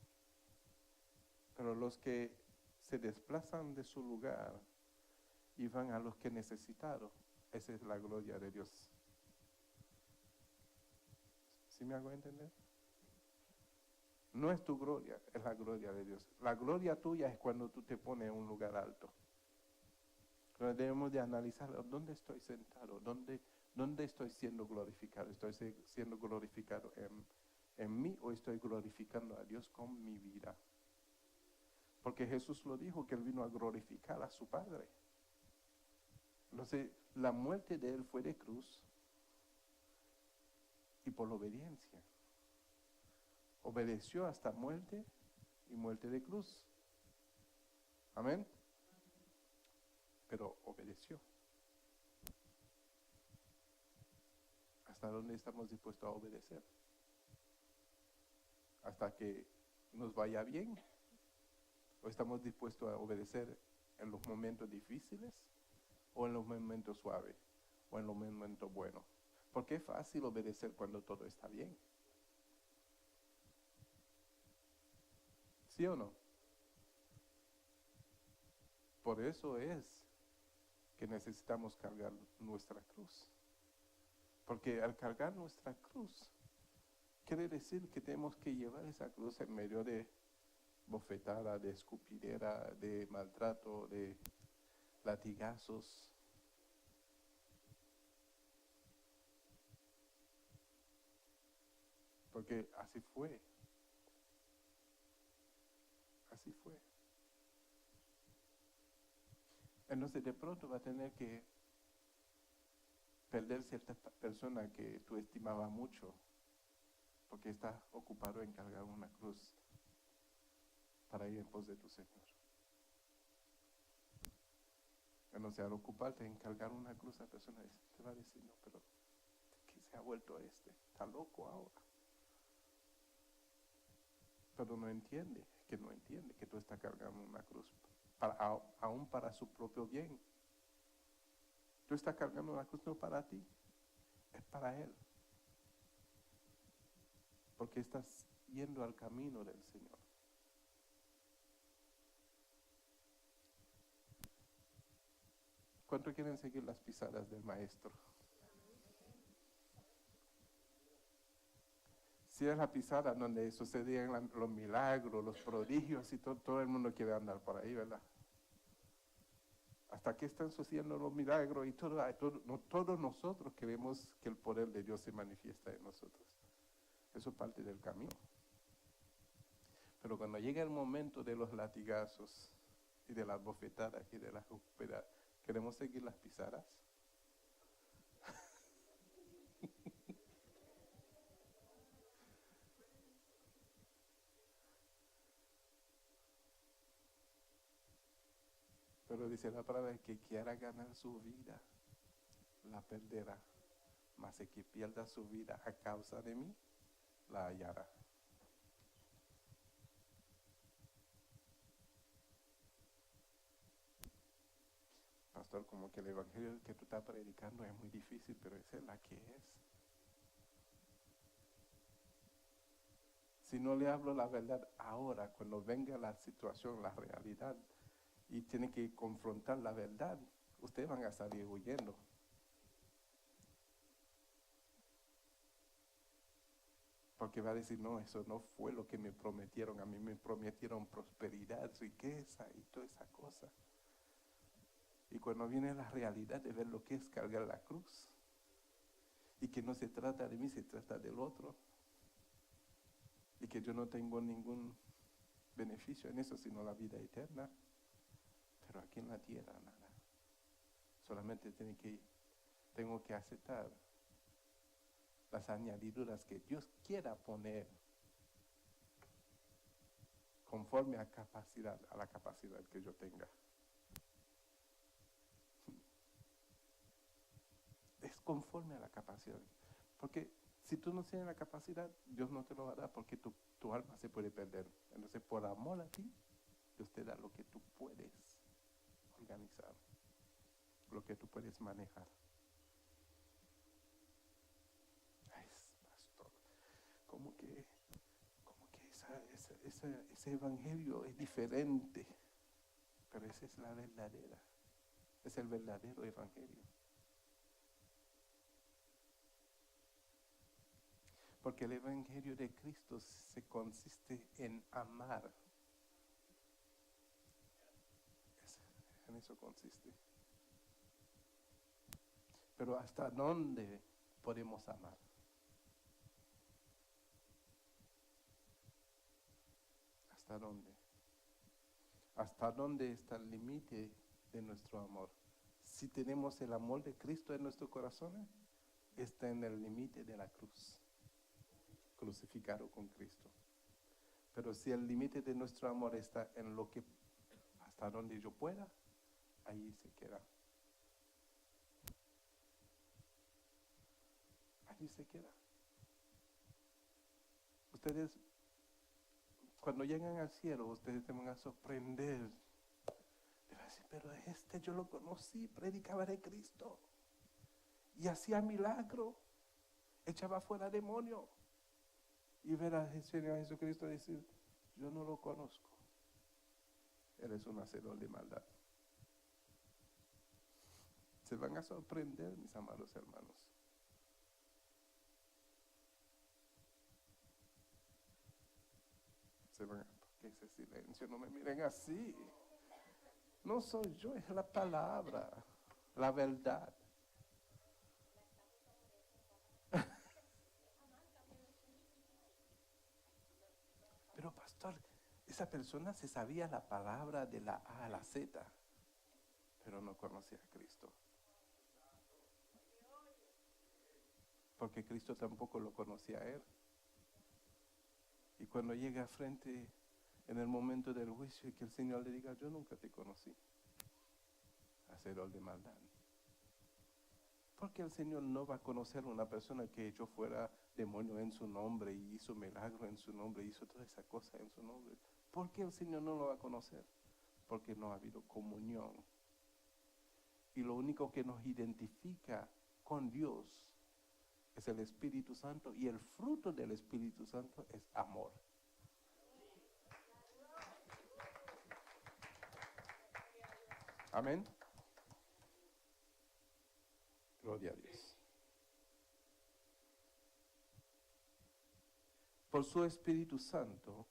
Pero los que se desplazan de su lugar y van a los que necesitados, esa es la gloria de Dios. ¿Sí me hago entender? No es tu gloria, es la gloria de Dios. La gloria tuya es cuando tú te pones en un lugar alto. Pero debemos de analizar dónde estoy sentado, dónde estoy siendo glorificado. ¿Estoy siendo glorificado en mí o estoy glorificando a Dios con mi vida? Porque Jesús lo dijo, que Él vino a glorificar a su Padre. Entonces, la muerte de Él fue de cruz y por obediencia. Obedeció hasta muerte y muerte de cruz. Amén. Pero obedeció. ¿Hasta dónde estamos dispuestos a obedecer? ¿Hasta que nos vaya bien? ¿O estamos dispuestos a obedecer en los momentos difíciles? ¿O en los momentos suaves? ¿O en los momentos buenos? Porque es fácil obedecer cuando todo está bien. ¿Sí o no? Por eso es que necesitamos cargar nuestra cruz. Porque al cargar nuestra cruz, quiere decir que tenemos que llevar esa cruz en medio de bofetada, de escupidera, de maltrato, de latigazos. Porque así fue. Así fue. Entonces de pronto va a tener que perder cierta persona que tú estimabas mucho, porque estás ocupado en cargar una cruz para ir en pos de tu Señor. Entonces al ocuparte en cargar una cruz, la persona te va a decir, no, pero ¿qué se ha vuelto este? Está loco ahora. Pero no entiende que tú estás cargando una cruz, aún para su propio bien. Tú estás cargando una cruz no para ti, es para Él. Porque estás yendo al camino del Señor. ¿Cuántos quieren seguir las pisadas del Maestro? Si es la pisada donde sucedían los milagros, los prodigios y todo el mundo quiere andar por ahí, ¿verdad? Hasta que están sucediendo los milagros y todos nosotros queremos que el poder de Dios se manifiesta en nosotros. Eso es parte del camino. Pero cuando llega el momento de los latigazos y de las bofetadas y de las escupidas, ¿queremos seguir las pisadas? Pero dice la palabra que quiera ganar su vida, la perderá. Mas el que pierda su vida a causa de mí, la hallará. Pastor, como que el evangelio que tú estás predicando es muy difícil, pero esa es la que es. Si no le hablo la verdad ahora, cuando venga la situación, la realidad, y tiene que confrontar la verdad, ustedes van a salir huyendo. Porque va a decir, no, eso no fue lo que me prometieron. A mí me prometieron prosperidad, riqueza y toda esa cosa. Y cuando viene la realidad de ver lo que es cargar la cruz, y que no se trata de mí, se trata del otro, y que yo no tengo ningún beneficio en eso, sino la vida eterna, pero aquí en la tierra nada. Solamente tengo que aceptar las añadiduras que Dios quiera poner conforme a la capacidad que yo tenga. Es conforme a la capacidad. Porque si tú no tienes la capacidad, Dios no te lo va a dar porque tu alma se puede perder. Entonces, por amor a ti, Dios te da lo que tú puedes organizar, lo que tú puedes manejar. Ay, pastor, como que ese evangelio es diferente, pero esa es la verdadera, es el verdadero evangelio. Porque el evangelio de Cristo se consiste en amar. En eso consiste. Pero ¿hasta dónde podemos amar? ¿Hasta dónde? ¿Hasta dónde está el límite de nuestro amor? Si tenemos el amor de Cristo en nuestro corazón, está en el límite de la cruz, crucificado con Cristo. Pero si el límite de nuestro amor está en lo que, hasta donde yo pueda, ahí se queda. Allí se queda. Ustedes, cuando llegan al cielo, ustedes se van a sorprender. Le van a decir, pero yo lo conocí, predicaba de Cristo. Y hacía milagro, echaba fuera demonios. Y ver al Señor Jesucristo decir, yo no lo conozco. Él es un hacedor de maldad. Se van a sorprender, mis amados hermanos. ¿Qué es ese silencio? No me miren así. No soy yo, es la palabra, la verdad. Pero pastor, esa persona se sabía la palabra de la A a la Z, pero no conocía a Cristo. Porque Cristo tampoco lo conocía a él. Y cuando llega frente en el momento del juicio y que el Señor le diga, yo nunca te conocí, hacedor de maldad. Porque el Señor no va a conocer a una persona que echó fuera demonio en su nombre y hizo milagro en su nombre, hizo toda esa cosa en su nombre. ¿Por qué el Señor no lo va a conocer? Porque no ha habido comunión. Y lo único que nos identifica con Dios es el Espíritu Santo, y el fruto del Espíritu Santo es amor. Amén. Gloria a Dios. Por su Espíritu Santo,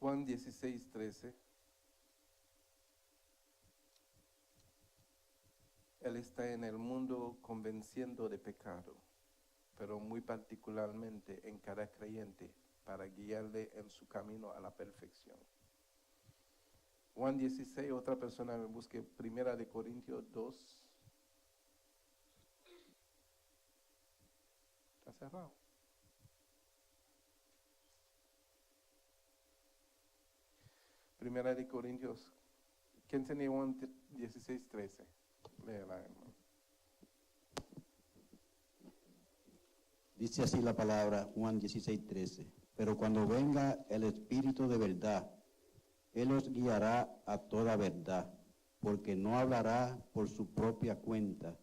Juan 16:13, Él está en el mundo convenciendo de pecado, pero muy particularmente en cada creyente para guiarle en su camino a la perfección. Juan 16, otra persona me busque, 1 Corintios 2. Está cerrado. Primera de Corintios. ¿Quién tenía Juan 16:13? Léela, hermano. Dice así la palabra, Juan 16:13. Pero cuando venga el Espíritu de verdad, Él os guiará a toda verdad, porque no hablará por su propia cuenta,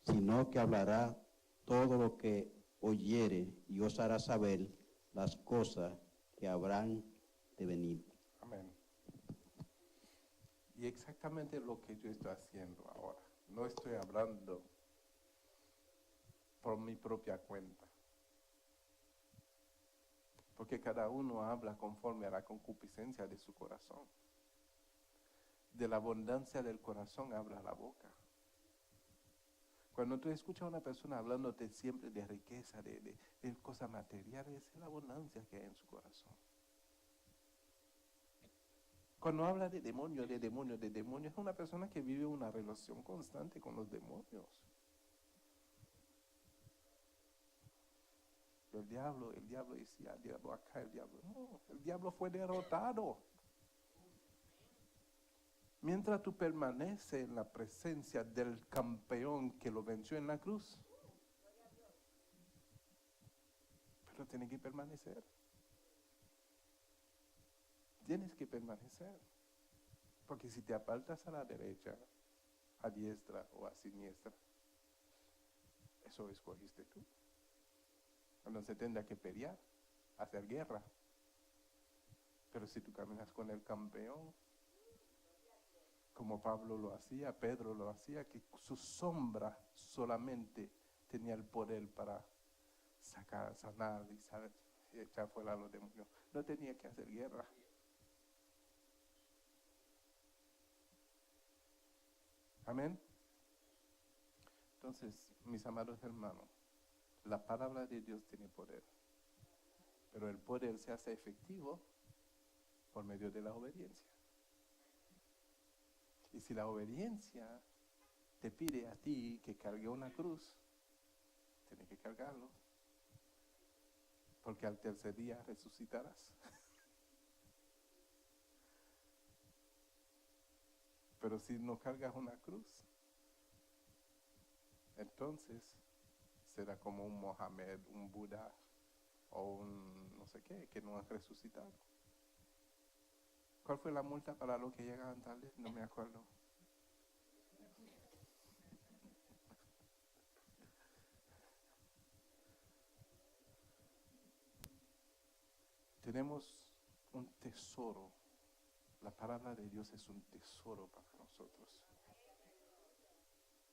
sino que hablará todo lo que oyere y os hará saber las cosas que habrán de venir. Amén. Y exactamente lo que yo estoy haciendo ahora. No estoy hablando por mi propia cuenta. Porque cada uno habla conforme a la concupiscencia de su corazón. De la abundancia del corazón habla la boca. Cuando tú escuchas a una persona hablándote siempre de riqueza, de cosas materiales, es la abundancia que hay en su corazón. Cuando habla de demonios, es una persona que vive una relación constante con los demonios. El diablo decía, el diablo acá, el diablo. No, el diablo fue derrotado. Mientras tú permaneces en la presencia del campeón que lo venció en la cruz. Pero tienes que permanecer. Tienes que permanecer. Porque si te apartas a la derecha, a diestra o a siniestra, eso escogiste tú. Cuando se tendrá que pelear, hacer guerra. Pero si tú caminas con el campeón, como Pablo lo hacía, Pedro lo hacía, que su sombra solamente tenía el poder para sacar, sanar y echar fuera a los demonios. No tenía que hacer guerra. Amén. Entonces, mis amados hermanos, la palabra de Dios tiene poder, pero el poder se hace efectivo por medio de la obediencia. Y si la obediencia te pide a ti que cargue una cruz, tienes que cargarlo, porque al tercer día resucitarás. Pero si no cargas una cruz, entonces será como un Mohammed, un Buda o un no sé qué, que no ha resucitado. ¿Cuál fue la multa para los que llegaban tarde? No me acuerdo. Tenemos un tesoro. La palabra de Dios es un tesoro para nosotros.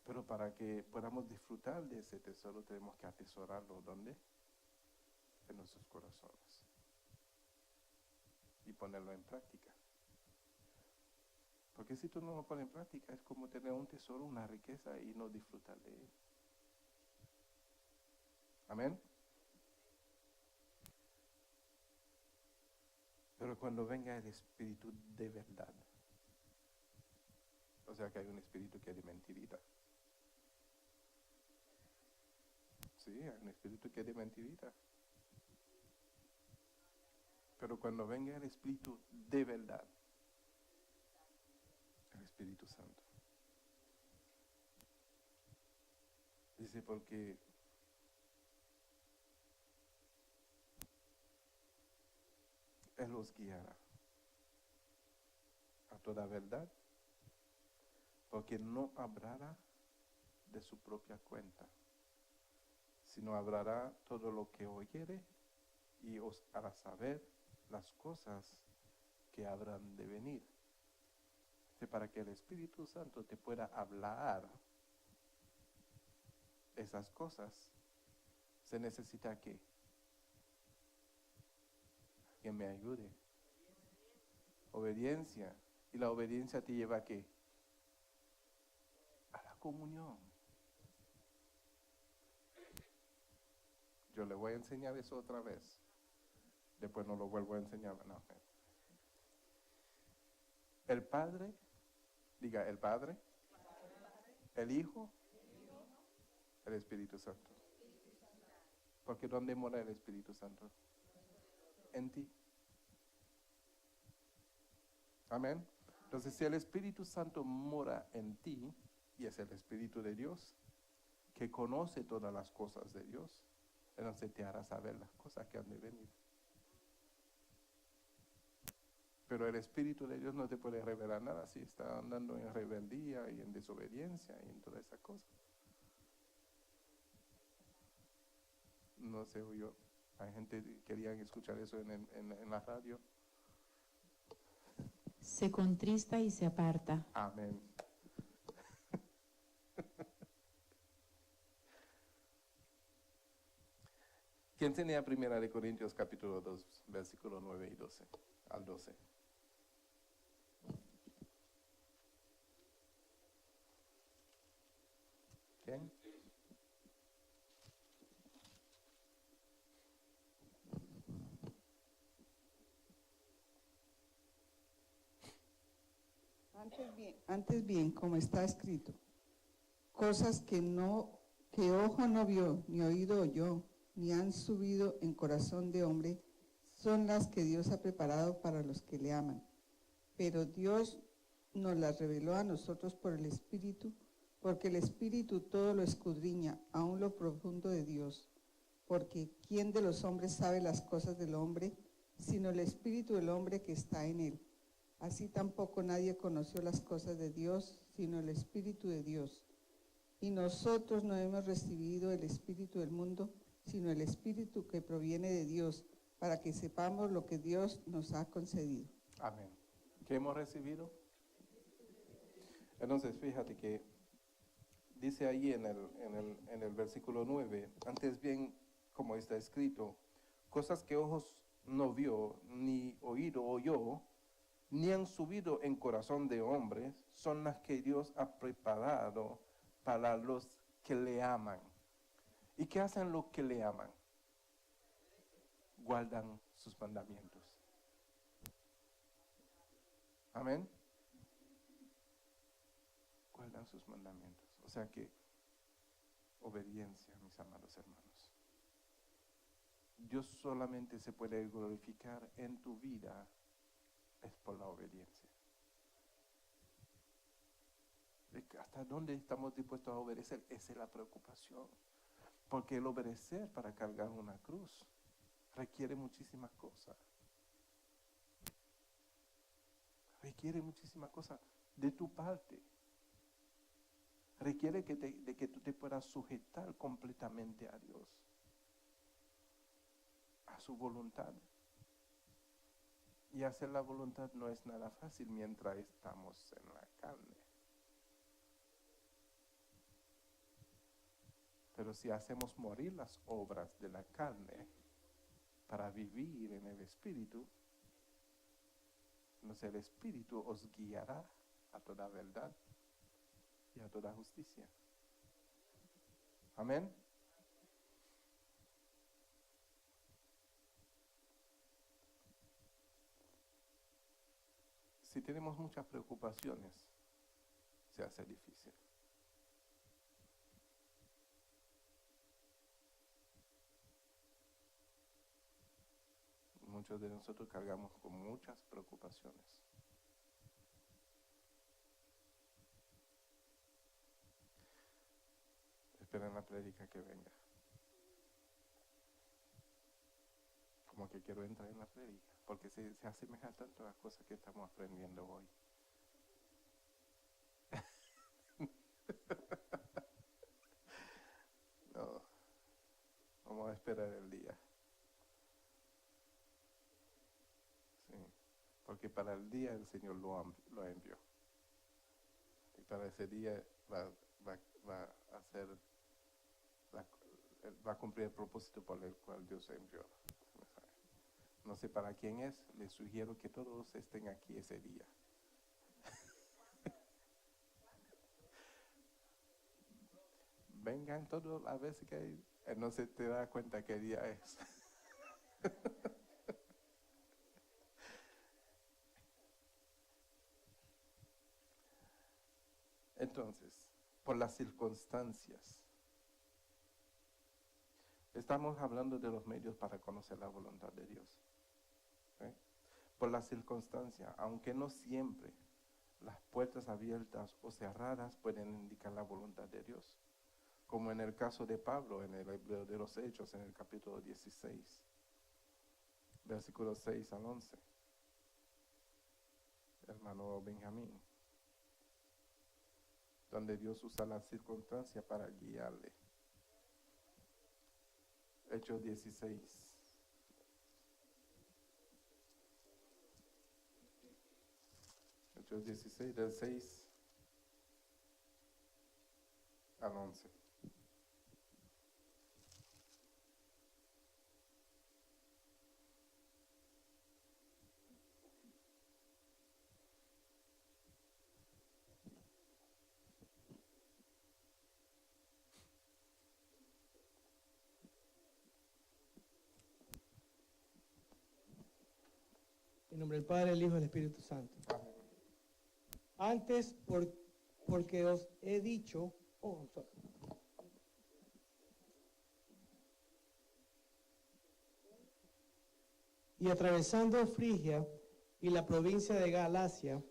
Pero para que podamos disfrutar de ese tesoro tenemos que atesorarlo. ¿Dónde? En nuestros corazones. Y ponerlo en práctica. Porque si tú no lo pones en práctica es como tener un tesoro, una riqueza y no disfrutar de él. Amén. Pero cuando venga el espíritu de verdad, o sea que hay un espíritu que es de mentirita. Sí, hay un espíritu que es de mentirita. Pero cuando venga el espíritu de verdad, el Espíritu Santo. Dice porque Él los guiará a toda verdad, porque no hablará de su propia cuenta, sino hablará todo lo que oyere y os hará saber las cosas que habrán de venir. Para que el Espíritu Santo te pueda hablar esas cosas, se necesita que me ayude. Obediencia. Y la obediencia te lleva ¿a qué? A la comunión. Yo le voy a enseñar eso otra vez. Después no lo vuelvo a enseñar. No. El Padre, diga el Padre, el Hijo, el Espíritu Santo. Porque ¿dónde mora el Espíritu Santo? En ti. Amén. Entonces, si el Espíritu Santo mora en ti, y es el Espíritu de Dios, que conoce todas las cosas de Dios, entonces te hará saber las cosas que han de venir. Pero el Espíritu de Dios no te puede revelar nada si está andando en rebeldía y en desobediencia y en toda esa cosa. no se oyó. Hay gente que quería escuchar eso en la radio. Se contrista y se aparta. Amén. ¿Quién tenía Primera de Corintios capítulo 2, versículo 9 y 12 al 12? ¿Quién? Antes bien, como está escrito, cosas que ojo no vio, ni oído oyó, ni han subido en corazón de hombre, son las que Dios ha preparado para los que le aman. Pero Dios nos las reveló a nosotros por el Espíritu, porque el Espíritu todo lo escudriña, aún lo profundo de Dios. Porque ¿quién de los hombres sabe las cosas del hombre, sino el Espíritu del hombre que está en él? Así tampoco nadie conoció las cosas de Dios, sino el Espíritu de Dios. Y nosotros no hemos recibido el Espíritu del mundo, sino el Espíritu que proviene de Dios, para que sepamos lo que Dios nos ha concedido. Amén. ¿Qué hemos recibido? Entonces, fíjate que dice ahí en el versículo 9, antes bien, como está escrito, cosas que ojos no vio, ni oído oyó, ni han subido en corazón de hombres, son las que Dios ha preparado para los que le aman. ¿Y qué hacen los que le aman? Guardan sus mandamientos. Amén. Guardan sus mandamientos. O sea que, obediencia, mis amados hermanos. Dios solamente se puede glorificar en tu vida es por la obediencia. ¿Hasta dónde estamos dispuestos a obedecer? Esa es la preocupación. Porque el obedecer para cargar una cruz requiere muchísimas cosas. Requiere muchísimas cosas de tu parte. Requiere de que tú te puedas sujetar completamente a Dios, a su voluntad. Y hacer la voluntad no es nada fácil mientras estamos en la carne. Pero si hacemos morir las obras de la carne para vivir en el Espíritu, entonces el Espíritu os guiará a toda verdad y a toda justicia. Amén. Si tenemos muchas preocupaciones, se hace difícil. Muchos de nosotros cargamos con muchas preocupaciones. Esperen la prédica que venga. Como que quiero entrar en la prédica, porque se asemeja tanto a las cosas que estamos aprendiendo hoy. No, vamos a esperar el día. Sí, porque para el día el Señor lo envió. Y para ese día va a cumplir el propósito por el cual Dios envió. No sé para quién es, les sugiero que todos estén aquí ese día. Vengan todos a veces que no se te da cuenta qué día es. Entonces, por las circunstancias, estamos hablando de los medios para conocer la voluntad de Dios. ¿Okay? Por las circunstancias, aunque no siempre las puertas abiertas o cerradas pueden indicar la voluntad de Dios. Como en el caso de Pablo, en el libro de los Hechos, en el capítulo 16, versículos 6 al 11. Hermano Benjamín, donde Dios usa las circunstancias para guiarle. Hechos 16. Hechos 16, del 6 al 11. En nombre del Padre, el Hijo y del Espíritu Santo. Amén. Antes, porque os he dicho, y atravesando Frigia y la provincia de Galacia,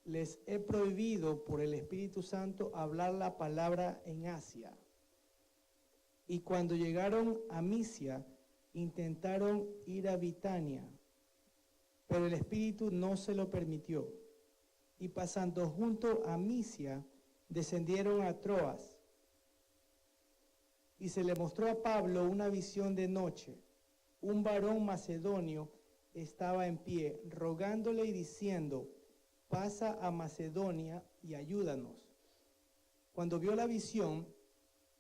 les he prohibido por el Espíritu Santo hablar la palabra en Asia. Y cuando llegaron a Misia, intentaron ir a Bitania, pero el Espíritu no se lo permitió. Y pasando junto a Misia, descendieron a Troas. Y se le mostró a Pablo una visión de noche. Un varón macedonio estaba en pie, rogándole y diciendo: pasa a Macedonia y ayúdanos. Cuando vio la visión,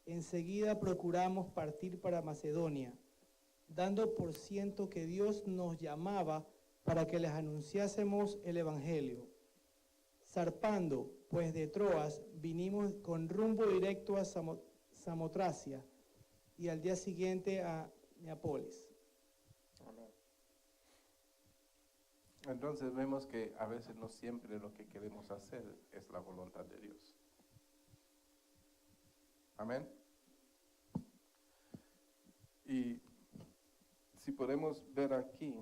enseguida procuramos partir para Macedonia, dando por ciento que Dios nos llamaba para que les anunciásemos el Evangelio. Zarpando, pues, de Troas, vinimos con rumbo directo a Samotracia y al día siguiente a Neápolis. Amén. Entonces vemos que a veces no siempre lo que queremos hacer es la voluntad de Dios. Amén. Y si podemos ver aquí,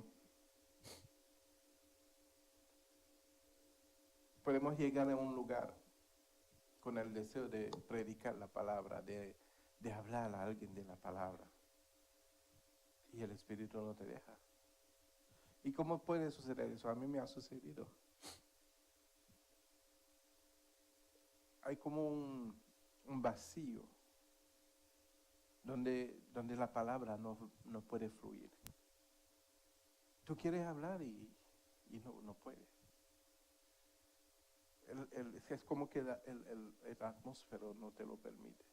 podemos llegar a un lugar con el deseo de predicar la palabra, de hablar a alguien de la palabra. Y el Espíritu no te deja. ¿Y cómo puede suceder eso? A mí me ha sucedido. Hay como un vacío donde la palabra no puede fluir. Tú quieres hablar y no puede. Es como que el atmósfero no te lo permite.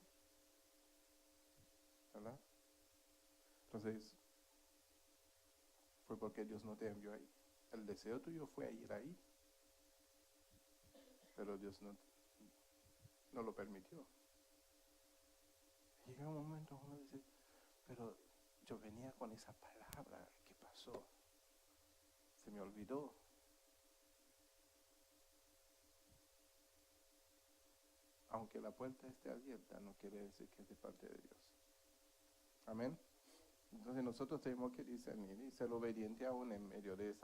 ¿Verdad? Entonces, fue porque Dios no te envió ahí. El deseo tuyo fue ir ahí, pero Dios no lo permitió. Llega un momento uno dice, pero yo venía con esa palabra, ¿qué pasó? Se me olvidó. Aunque la puerta esté abierta, no quiere decir que es de parte de Dios. Amén. Entonces nosotros tenemos que discernir y ser obedientes aún en medio de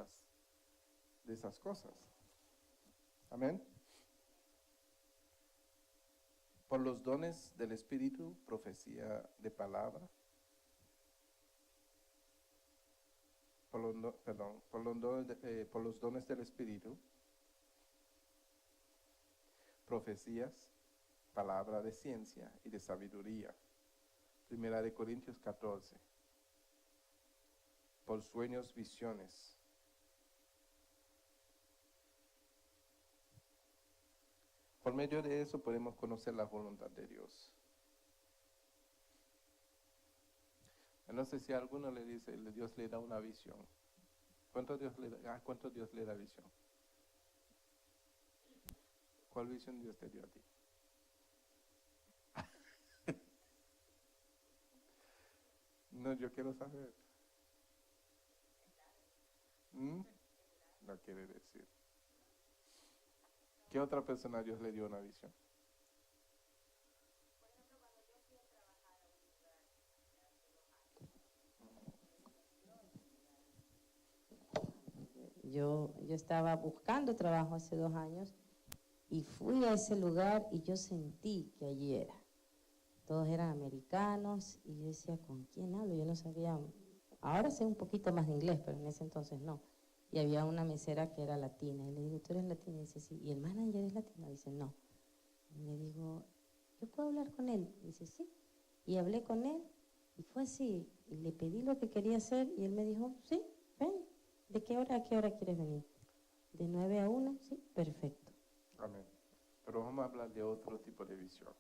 esas cosas. Amén. Por los dones del Espíritu, profecía de palabra. Por los dones del Espíritu, profecías, palabra de ciencia y de sabiduría. 1 Corintios 14. Por sueños, visiones. Por medio de eso podemos conocer la voluntad de Dios. No sé si a alguno le dice, Dios le da una visión. ¿Cuánto Dios le da visión? ¿Cuál visión Dios te dio a ti? No, yo quiero saber. No quiere decir. ¿Qué otra persona Dios le dio una visión? Yo estaba buscando trabajo hace 2 años y fui a ese lugar y yo sentí que allí era. Todos eran americanos y yo decía, ¿con quién hablo? Yo no sabía. Ahora sé un poquito más de inglés, pero en ese entonces no. Y había una mesera que era latina. Y le digo, ¿tú eres latina? Y dice, sí. ¿Y el manager es latino? Dice, no. Y le digo, ¿yo puedo hablar con él? Y dice, sí. Y hablé con él Y fue así, y le pedí lo que quería hacer y él me dijo, sí, ven, ¿de qué hora a qué hora quieres venir? ¿De 9 a 1? Sí, perfecto. Amén. Pero vamos a hablar de otro tipo de visión.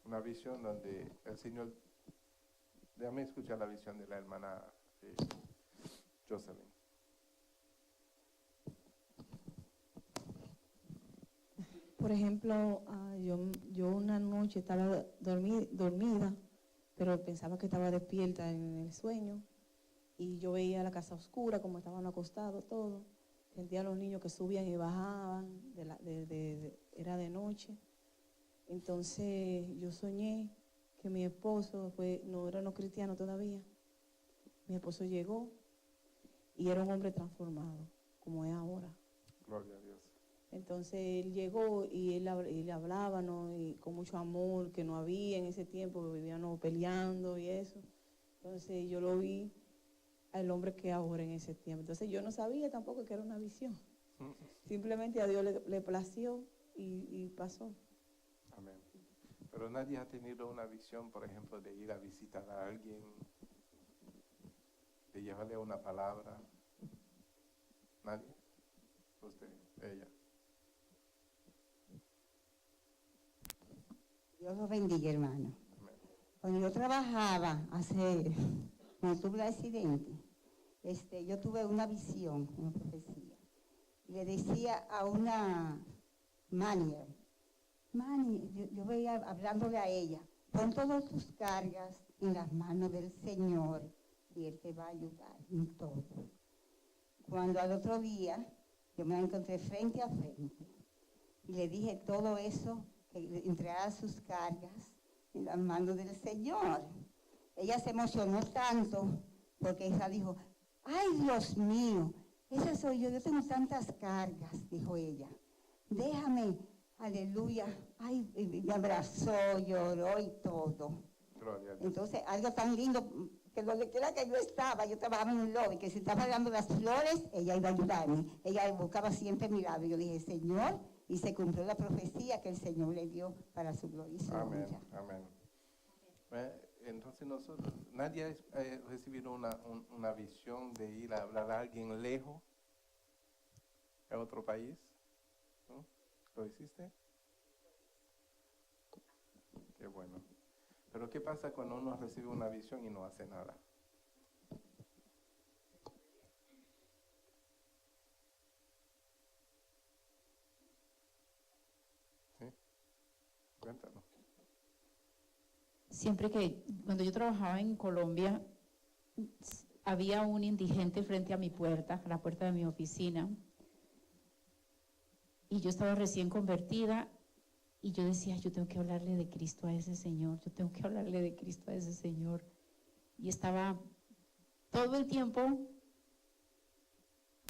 Una visión donde el Señor, déjame escuchar la visión de la hermana Jocelyn. Por ejemplo, yo una noche estaba dormida, pero pensaba que estaba despierta en el sueño, y yo veía la casa oscura, como estaban acostados todos, sentía a los niños que subían y bajaban, era de noche. Entonces yo soñé que mi esposo no era cristiano todavía. Mi esposo llegó y era un hombre transformado, como es ahora. Gloria a Dios. Entonces él llegó y él hablaba, ¿no? Y con mucho amor, que no había en ese tiempo, que vivían peleando y eso. Entonces yo lo vi al hombre que ahora en ese tiempo. Entonces yo no sabía tampoco que era una visión. Simplemente a Dios le plació y pasó. Amén. Pero nadie ha tenido una visión, por ejemplo, de ir a visitar a alguien, de llevarle una palabra. ¿Nadie? Usted, ella. Dios los bendiga, hermano. Amén. Cuando yo trabajaba, cuando tuve el accidente, yo tuve una visión, una profecía. Y le decía a una manager, yo veía hablándole a ella, pon todas tus cargas en las manos del Señor y Él te va a ayudar en todo. Cuando al otro día, yo me la encontré frente a frente y le dije todo eso, que entregara sus cargas en las manos del Señor. Ella se emocionó tanto porque ella dijo, ay Dios mío, esa soy yo tengo tantas cargas, dijo ella. Déjame, aleluya, ay, me abrazó, lloró y todo. Gloria a Dios. Entonces, algo tan lindo, que donde quiera que yo trabajaba en un lobby, que si estaba dando las flores, ella iba a ayudarme. Ella buscaba siempre mi lado. Yo dije, Señor, y se cumplió la profecía que el Señor le dio para su gloria y su Amén, honra. amén. Entonces nosotros, nadie ha recibido una visión de ir a hablar a alguien lejos, a otro país, ¿no? ¿Lo hiciste? Qué bueno. Pero ¿qué pasa cuando uno recibe una visión y no hace nada? ¿Sí? Cuéntanos. Siempre cuando yo trabajaba en Colombia, había un indigente frente a mi puerta, a la puerta de mi oficina, y yo estaba recién convertida, y yo decía, yo tengo que hablarle de Cristo a ese señor, yo tengo que hablarle de Cristo a ese señor. Y estaba todo el tiempo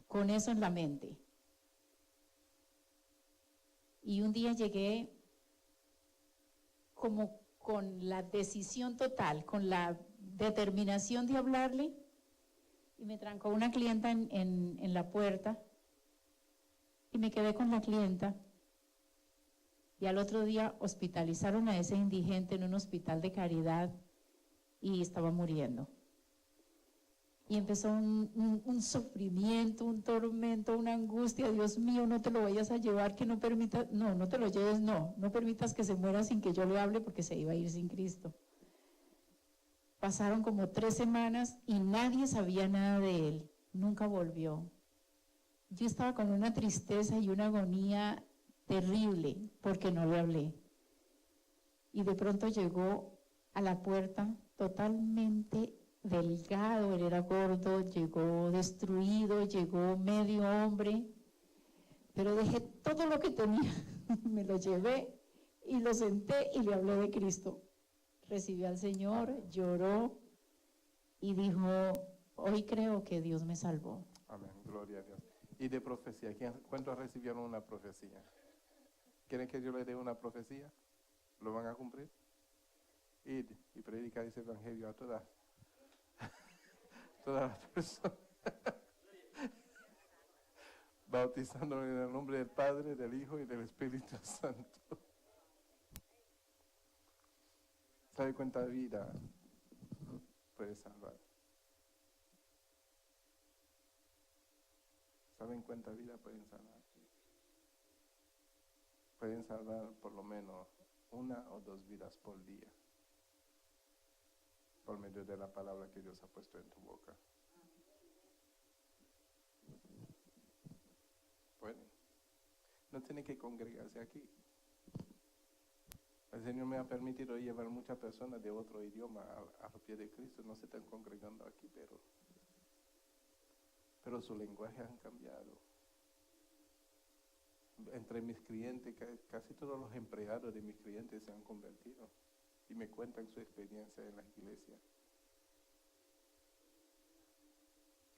con eso en la mente. Y un día llegué como con la decisión total, con la determinación de hablarle, y me trancó una clienta en la puerta, y me quedé con la clienta. Y al otro día hospitalizaron a ese indigente en un hospital de caridad y estaba muriendo. Y empezó un sufrimiento, un tormento, una angustia. Dios mío, no te lo vayas a llevar, que no permitas, no te lo lleves, no permitas que se muera sin que yo le hable, porque se iba a ir sin Cristo. Pasaron como 3 semanas y nadie sabía nada de él, nunca volvió. Yo estaba con una tristeza y una agonía terrible porque no le hablé. Y de pronto llegó a la puerta totalmente delgado, él era gordo, llegó destruido, llegó medio hombre, pero dejé todo lo que tenía, me lo llevé y lo senté y le hablé de Cristo. Recibió al Señor, lloró y dijo, hoy creo que Dios me salvó. Amén, gloria a Dios. Y de profecía, ¿cuántos recibieron una profecía? ¿Quieren que yo les dé una profecía? ¿Lo van a cumplir? Id y predicar ese evangelio a todas las personas. Bautizándolo en el nombre del Padre, del Hijo y del Espíritu Santo. ¿Sabe cuánta vida puede salvar. ¿Saben cuántas vidas pueden salvar? Pueden salvar por lo menos 1 o 2 vidas por día, por medio de la palabra que Dios ha puesto en tu boca. Pueden. No tienen que congregarse aquí. El Señor me ha permitido llevar muchas personas de otro idioma a los pies de Cristo. No se están congregando aquí, pero su lenguaje han cambiado. Entre mis clientes, casi todos los empleados de mis clientes se han convertido y me cuentan su experiencia en la iglesia.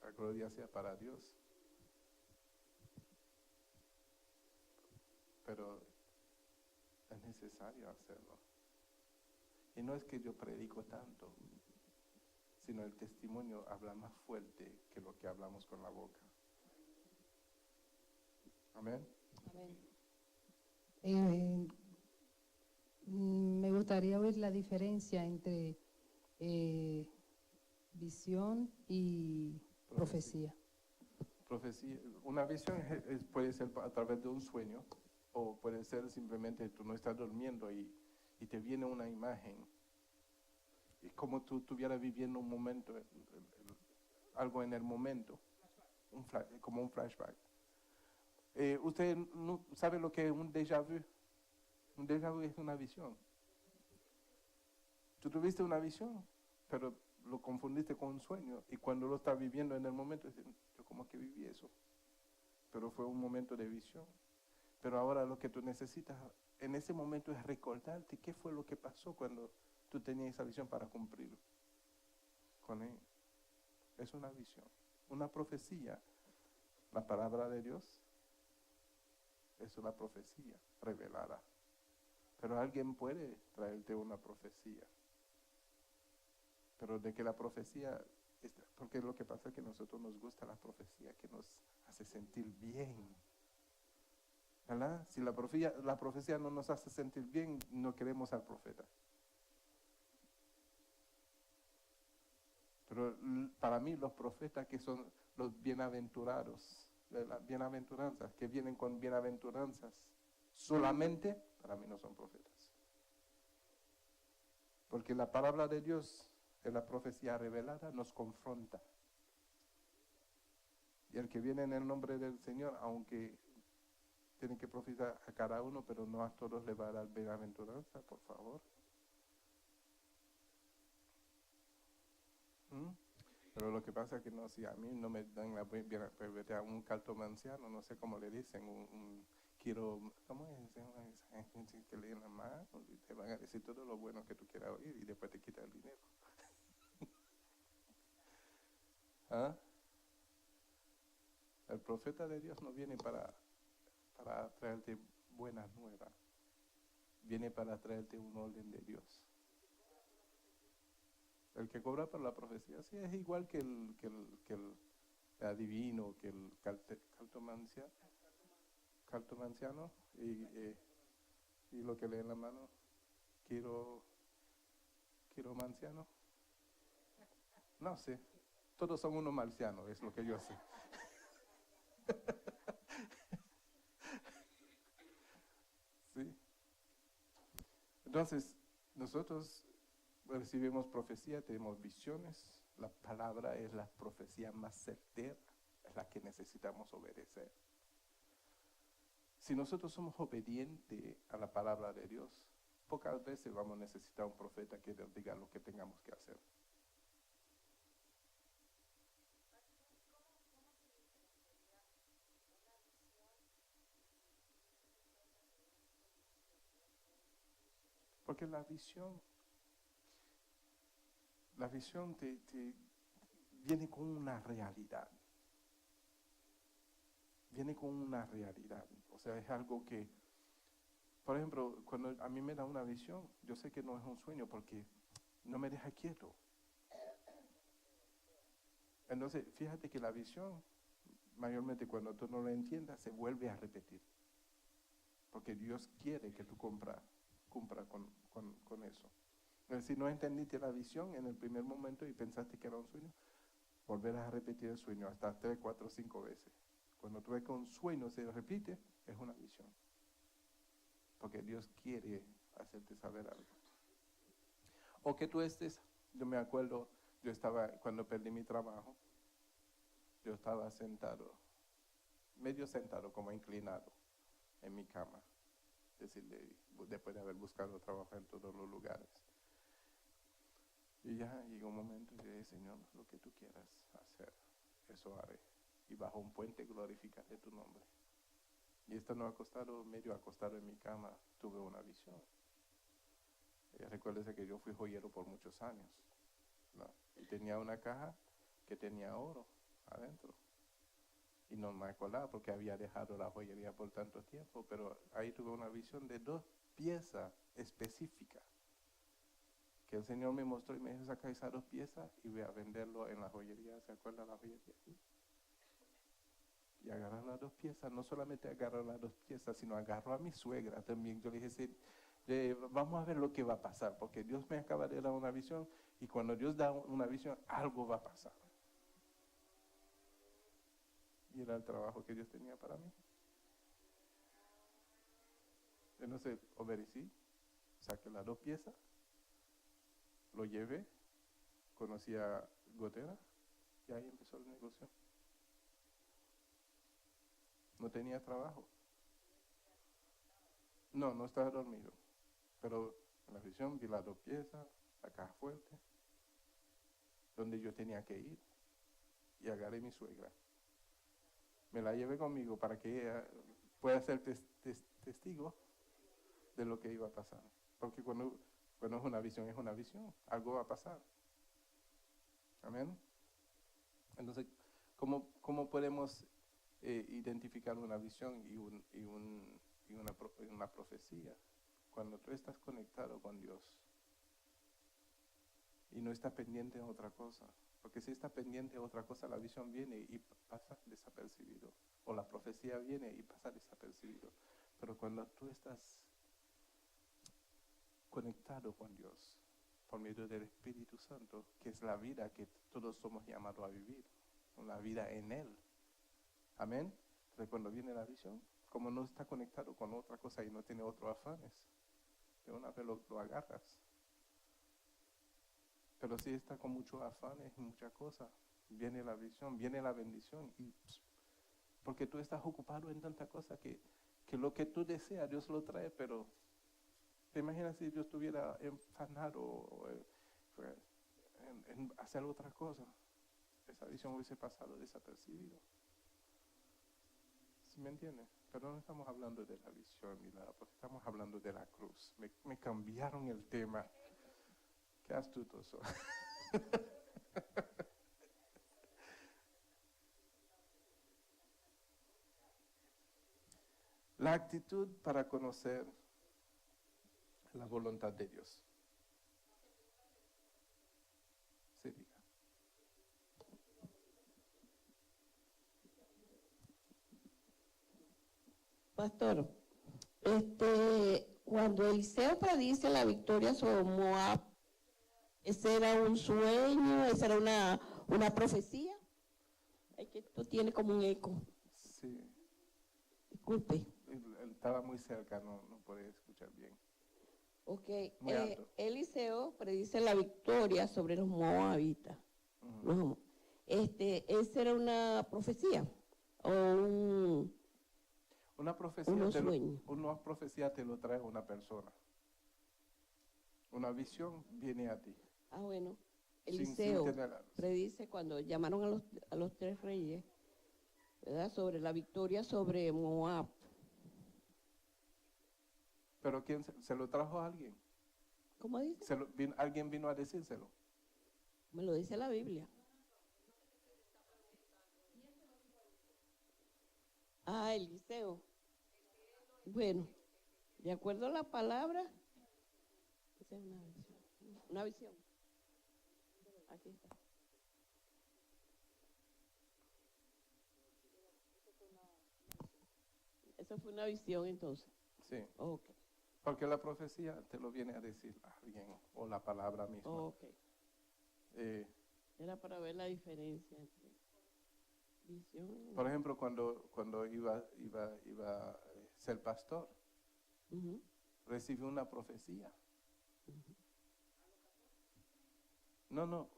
La gloria sea para Dios. Pero es necesario hacerlo. Y no es que yo predico tanto, sino el testimonio habla más fuerte que lo que hablamos con la boca. Amén. Me gustaría oír la diferencia entre visión y profecía. Profecía, una visión puede ser a través de un sueño, o puede ser simplemente tú no estás durmiendo y te viene una imagen. Es como tú estuvieras viviendo un momento, algo en el momento, como un flashback. ¿Usted no sabe lo que es un déjà vu? Un déjà vu es una visión. Tú tuviste una visión, pero lo confundiste con un sueño, y cuando lo estás viviendo en el momento, dices, yo como que viví eso, pero fue un momento de visión. Pero ahora lo que tú necesitas en ese momento es recordarte qué fue lo que pasó cuando tú tenías esa visión para cumplir con él. Es una visión, una profecía. La palabra de Dios es una profecía revelada. Pero alguien puede traerte una profecía. Pero de que la profecía, porque lo que pasa es que a nosotros nos gusta la profecía, que nos hace sentir bien. ¿Verdad? Si la profecía no nos hace sentir bien, no queremos al profeta. Pero para mí los profetas que son los bienaventurados, de las bienaventuranzas, que vienen con bienaventuranzas, solamente para mí no son profetas. Porque la palabra de Dios, en la profecía revelada, nos confronta. Y el que viene en el nombre del Señor, aunque tienen que profetizar a cada uno, pero no a todos les va a dar bienaventuranza, por favor. Pero lo que pasa es que no, si a mí no me dan la bienaventuranza, un cartomanciano, no sé cómo le dicen, ¿cómo es? Esa gente que leen la mano y te van a decir todo lo bueno que tú quieras oír y después te quitan el dinero. ¿Ah? El profeta de Dios no viene para traerte buenas nuevas, viene para traerte un orden de Dios. El que cobra por la profecía, sí, es igual que el adivino, que el cartomanciano, y lo que lee en la mano, quiromanciano. No sé, todos son unos marcianos, es lo que yo sé. ¿Sí? Entonces, nosotros recibimos profecía, tenemos visiones. La palabra es la profecía más certera, es la que necesitamos obedecer. Si nosotros somos obedientes a la palabra de Dios, pocas veces vamos a necesitar un profeta que nos diga lo que tengamos que hacer. Porque la visión te viene con una realidad. Viene con una realidad. O sea, es algo que, por ejemplo, cuando a mí me da una visión, yo sé que no es un sueño porque no me deja quieto. Entonces, fíjate que la visión, mayormente cuando tú no la entiendas, se vuelve a repetir. Porque Dios quiere que tú cumpla con eso. Si no entendiste la visión en el primer momento y pensaste que era un sueño, volverás a repetir el sueño hasta 3, 4, 5 veces. Cuando tú ves que un sueño se repite, es una visión. Porque Dios quiere hacerte saber algo. O que tú estés, yo me acuerdo, cuando perdí mi trabajo, yo estaba sentado, medio sentado, como inclinado, en mi cama, después de haber buscado trabajo en todos los lugares. Y ya llegó un momento y dije, Señor, lo que tú quieras hacer, eso haré. Y bajo un puente glorificaré tu nombre. Y estando medio acostado en mi cama, tuve una visión. Recuérdese que yo fui joyero por muchos años, ¿no? Y tenía una caja que tenía oro adentro. Y no me acordaba porque había dejado la joyería por tanto tiempo, pero ahí tuve una visión de 2 piezas específicas que el Señor me mostró y me dijo, saca esas 2 piezas y voy a venderlo en la joyería. ¿Se acuerda la joyería? Y agarrar las 2 piezas, no solamente agarró las 2 piezas, sino agarró a mi suegra también. Yo le dije, sí, vamos a ver lo que va a pasar, porque Dios me acaba de dar una visión y cuando Dios da una visión, algo va a pasar. Y era el trabajo que Dios tenía para mí. Entonces obedecí, saqué las 2 piezas, lo llevé, conocí a Gotera y ahí empezó el negocio. No tenía trabajo. No estaba dormido. Pero en la visión vi las 2 piezas, la caja fuerte, donde yo tenía que ir. Y agarré a mi suegra. Me la llevé conmigo para que ella pueda ser testigo de lo que iba a pasar. Porque cuando es una visión, algo va a pasar. Amén. Entonces, ¿cómo podemos identificar una visión y una profecía? Cuando tú estás conectado con Dios y no estás pendiente de otra cosa. Porque si estás pendiente de otra cosa, la visión viene y pasa desapercibido. O la profecía viene y pasa desapercibido. Pero cuando tú estás conectado con Dios, por medio del Espíritu Santo, que es la vida que todos somos llamados a vivir, la vida en Él. Amén. Entonces cuando viene la visión, como no está conectado con otra cosa y no tiene otros afanes, de una vez lo agarras. Pero si está con muchos afanes y muchas cosas, viene la visión, viene la bendición. Porque tú estás ocupado en tanta cosa que lo que tú deseas, Dios lo trae, pero te imaginas si yo estuviera enfanado en hacer otra cosa. Esa visión hubiese pasado desapercibido. ¿Sí me entiendes? Pero no estamos hablando de la visión ni nada, porque estamos hablando de la cruz. Me cambiaron el tema. Qué astutos son. La actitud para conocer la voluntad de Dios. Sí, diga. Pastor, cuando Eliseo predice la victoria sobre Moab, ¿ese era un sueño? ¿Esa era una profecía? Es que esto tiene como un eco. Sí. Disculpe. Él estaba muy cerca, no podía escuchar bien. Ok. Muy alto. Eliseo predice la victoria sobre los moabitas. Uh-huh. ¿Esa era una profecía? ¿O una profecía te lo trae una persona. Una visión viene a ti. Ah, bueno. Eliseo predice cuando llamaron a los 3 reyes, ¿verdad? Sobre la victoria sobre Moab. ¿Pero quién se lo trajo a alguien? ¿Cómo dice? ¿Alguien vino a decírselo? Me lo dice la Biblia. Ah, Eliseo. Bueno, de acuerdo a la palabra, esa es una visión. Una visión. Aquí está. Eso fue una visión entonces. Sí. Okay. Porque la profecía te lo viene a decir alguien o la palabra misma. Ok. Eh, Era para ver la diferencia entre visión. por ejemplo, cuando iba a ser pastor, Ujú. recibí una profecía. No,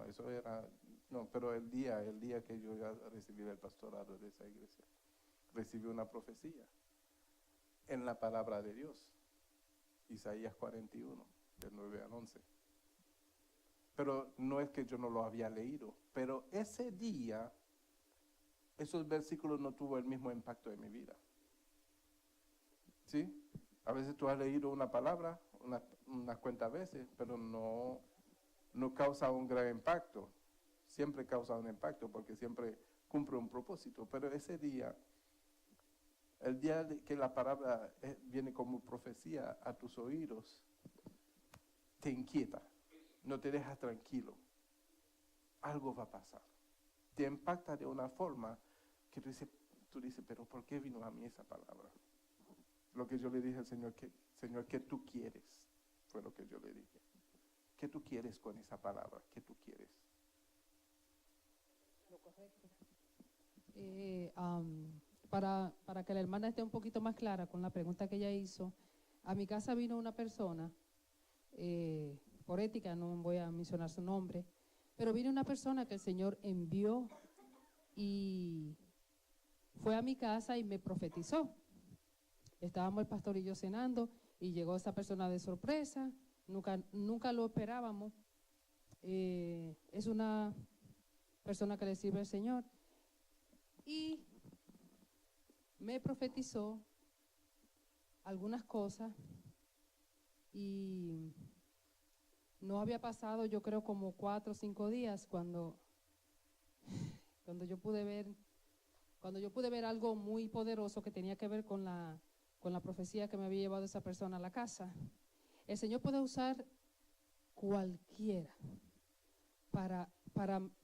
eso era, no, pero el día que yo iba a recibir el pastorado de esa iglesia, recibí una profecía en la palabra de Dios, Isaías 41, del 9 al 11. Pero no es que yo no lo había leído, pero ese día, esos versículos no tuvo el mismo impacto en mi vida. ¿Sí? A veces tú has leído una palabra, unas cuantas veces, pero no causa un gran impacto. Siempre causa un impacto porque siempre cumple un propósito. Pero ese día, el día que la palabra viene como profecía a tus oídos, te inquieta, no te deja tranquilo. Algo va a pasar. Te impacta de una forma que tú dices, pero ¿por qué vino a mí esa palabra? Lo que yo le dije al Señor, Señor, ¿qué tú quieres? Fue lo que yo le dije. ¿Qué tú quieres con esa palabra? ¿Qué tú quieres? Lo correcto. Para que la hermana esté un poquito más clara con la pregunta que ella hizo, a mi casa vino una persona, por ética no voy a mencionar su nombre, pero vino una persona que el Señor envió y fue a mi casa y me profetizó. Estábamos el pastor y yo cenando y llegó esa persona de sorpresa, nunca lo esperábamos. Es una persona que le sirve al Señor y me profetizó algunas cosas y no había pasado, yo creo, como 4 o 5 días cuando yo pude ver algo muy poderoso que tenía que ver con la profecía que me había llevado esa persona a la casa. El Señor puede usar cualquiera para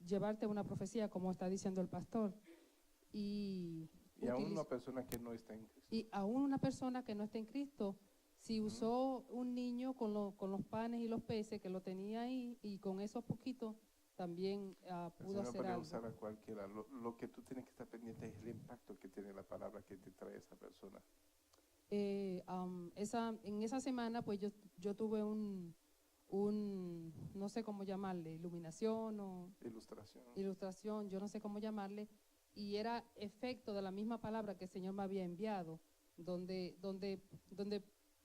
llevarte una profecía, como está diciendo el pastor. Y aún una persona que no está en Cristo. Y aún una persona que no está en Cristo, si usó un niño con los panes y los peces que lo tenía ahí y con esos poquitos también pudo hacer puede algo. usar a cualquiera. Lo que tú tienes que estar pendiente es el impacto que tiene la palabra que te trae esa persona. En esa semana pues yo tuve un no sé cómo llamarle, iluminación o ilustración, yo no sé cómo llamarle, y era efecto de la misma palabra que el Señor me había enviado, donde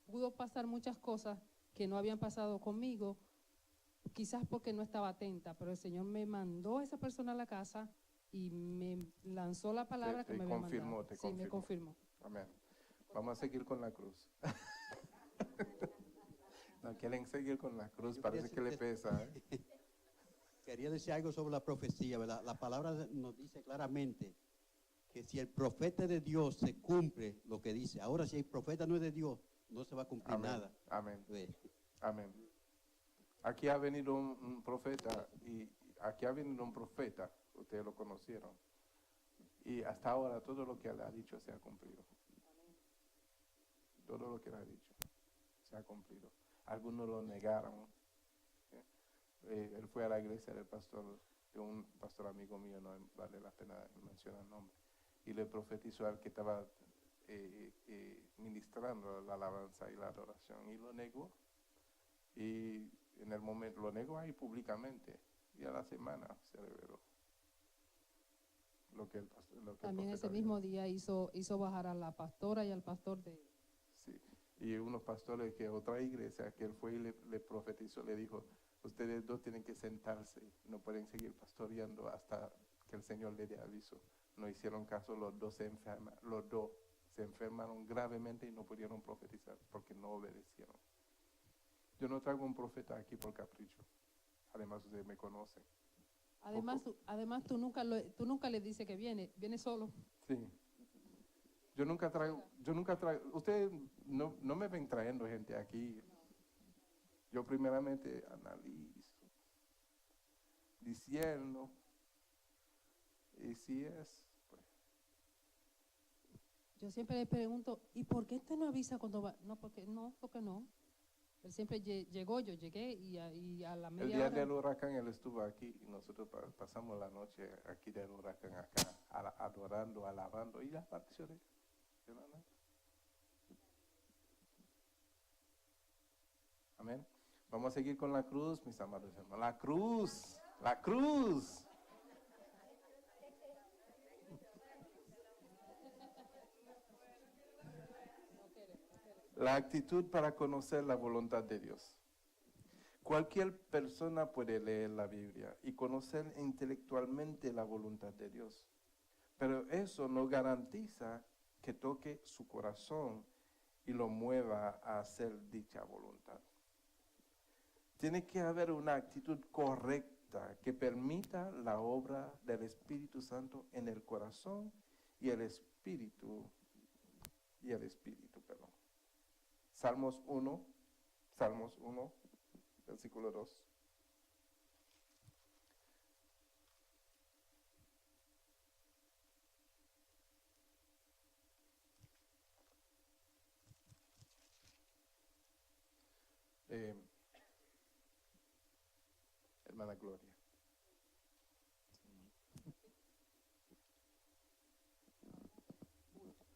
pudo pasar muchas cosas que no habían pasado conmigo, quizás porque no estaba atenta, pero el Señor me mandó a esa persona a la casa y me lanzó la palabra que me había mandado. Te confirmó. Me confirmó. Amén. Vamos a seguir con la cruz. No quieren seguir con la cruz, parece que le pesa. Quería decir algo sobre la profecía, ¿verdad? La palabra nos dice claramente que si el profeta de Dios se cumple lo que dice, ahora si el profeta no es de Dios, no se va a cumplir nada. Amén. Amén. Aquí ha venido un profeta ustedes lo conocieron, y hasta ahora todo lo que él ha dicho se ha cumplido. Todo lo que él ha dicho se ha cumplido. Algunos lo negaron. Él fue a la iglesia del pastor, de un pastor amigo mío, no vale la pena mencionar el nombre, y le profetizó al que estaba ministrando la alabanza y la adoración, y lo negó. Y en el momento lo negó ahí públicamente, y a la semana se reveló lo que el pastor. También ese mismo día hizo bajar a la pastora y al pastor de... Sí, y unos pastores que otra iglesia que él fue y le profetizó, le dijo, ustedes dos tienen que sentarse, no pueden seguir pastoreando hasta que el Señor le dé aviso. No hicieron caso, los dos se enfermaron gravemente y no pudieron profetizar porque no obedecieron. Yo no traigo un profeta aquí por capricho, además ustedes me conocen. Además tú nunca le dices que viene solo. Sí. Yo nunca traigo, ustedes no me ven trayendo gente aquí. Yo primeramente analizo, discierno, y si es, pues. yo siempre le pregunto, ¿y por qué usted no avisa cuando va? No, porque no. Él siempre llegó, yo llegué y a la El media día hora. del huracán él estuvo aquí y nosotros pasamos la noche aquí del huracán acá, adorando, alabando y las particiones. Amén. Vamos a seguir con la cruz, mis amados hermanos. La cruz, la cruz. La actitud para conocer la voluntad de Dios. Cualquier persona puede leer la Biblia y conocer intelectualmente la voluntad de Dios, pero eso no garantiza que toque su corazón y lo mueva a hacer dicha voluntad. Tiene que haber una actitud correcta que permita la obra del Espíritu Santo en el corazón y el espíritu, perdón. Salmos 1, versículo 2. Hermana Gloria.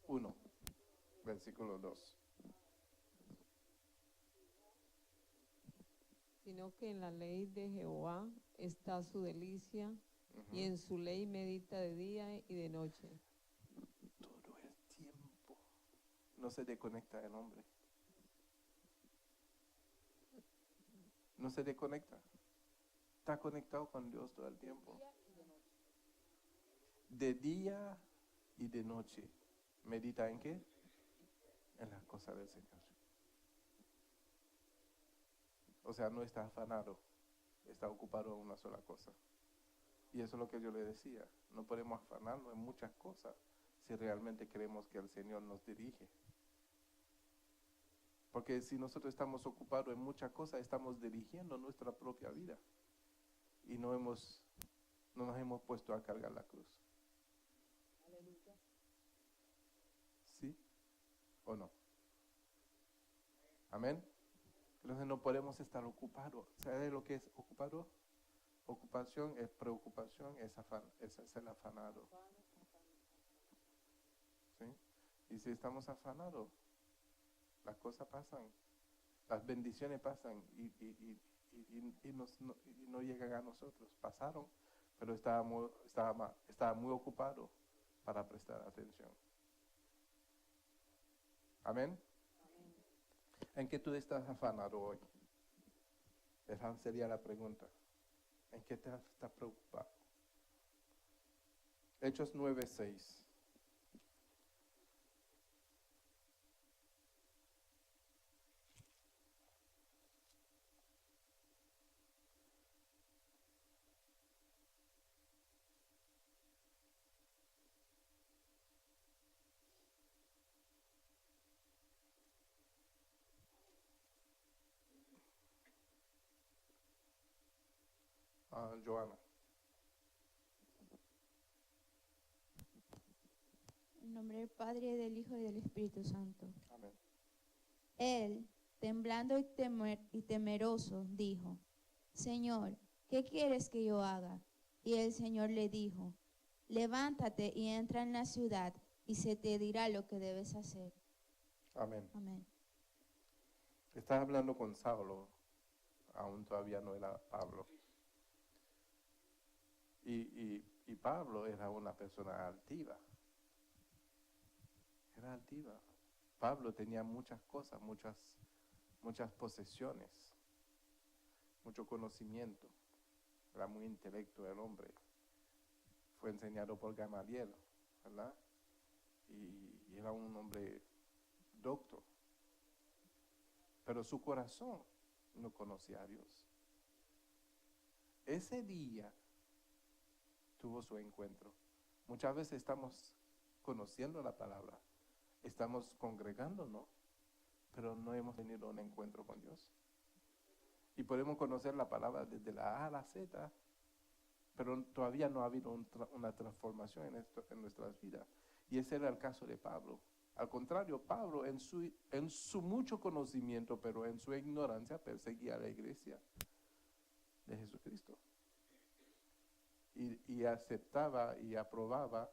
1, versículo 2. Sino que en la ley de Jehová está su delicia, y en su ley medita de día y de noche. Todo el tiempo. No se desconecta el hombre. No se desconecta. Está conectado con Dios todo el tiempo. De día y de noche. ¿Medita en qué? En las cosas del Señor. O sea, no está afanado, está ocupado en una sola cosa. Y eso es lo que yo le decía, no podemos afanarnos en muchas cosas si realmente creemos que el Señor nos dirige. Porque si nosotros estamos ocupados en muchas cosas, estamos dirigiendo nuestra propia vida. Y no nos hemos puesto a cargar la cruz. ¿Sí o no? Amén. Entonces no podemos estar ocupados. ¿Sabe lo que es ocupado? Ocupación es preocupación, es el afanado. ¿Sí? Y si estamos afanados, las cosas pasan, las bendiciones pasan y no llegan a nosotros. Pasaron, pero estaba muy ocupado para prestar atención. Amén. ¿En qué tú estás afanado hoy? Esa sería la pregunta. ¿En qué te estás preocupado? Hechos 9:6. Joana. En nombre del Padre, del Hijo y del Espíritu Santo. Amén. Él, temblando y temeroso, dijo: Señor, ¿qué quieres que yo haga? Y el Señor le dijo: levántate y entra en la ciudad, y se te dirá lo que debes hacer. Amén. Amén. Estás hablando con Saulo, aún todavía no era Pablo. Y Pablo era una persona altiva. Era altiva. Pablo tenía muchas cosas, muchas posesiones, mucho conocimiento. Era muy intelectual el hombre. Fue enseñado por Gamaliel, ¿verdad? Y era un hombre docto. Pero su corazón no conocía a Dios. Ese día tuvo su encuentro. Muchas veces estamos conociendo la palabra, estamos congregándonos, pero no hemos tenido un encuentro con Dios. Y podemos conocer la palabra desde la A a la Z, pero todavía no ha habido una transformación en nuestras vidas. Y ese era el caso de Pablo. Al contrario, Pablo en su mucho conocimiento, pero en su ignorancia, perseguía a la iglesia de Jesucristo. Y aceptaba y aprobaba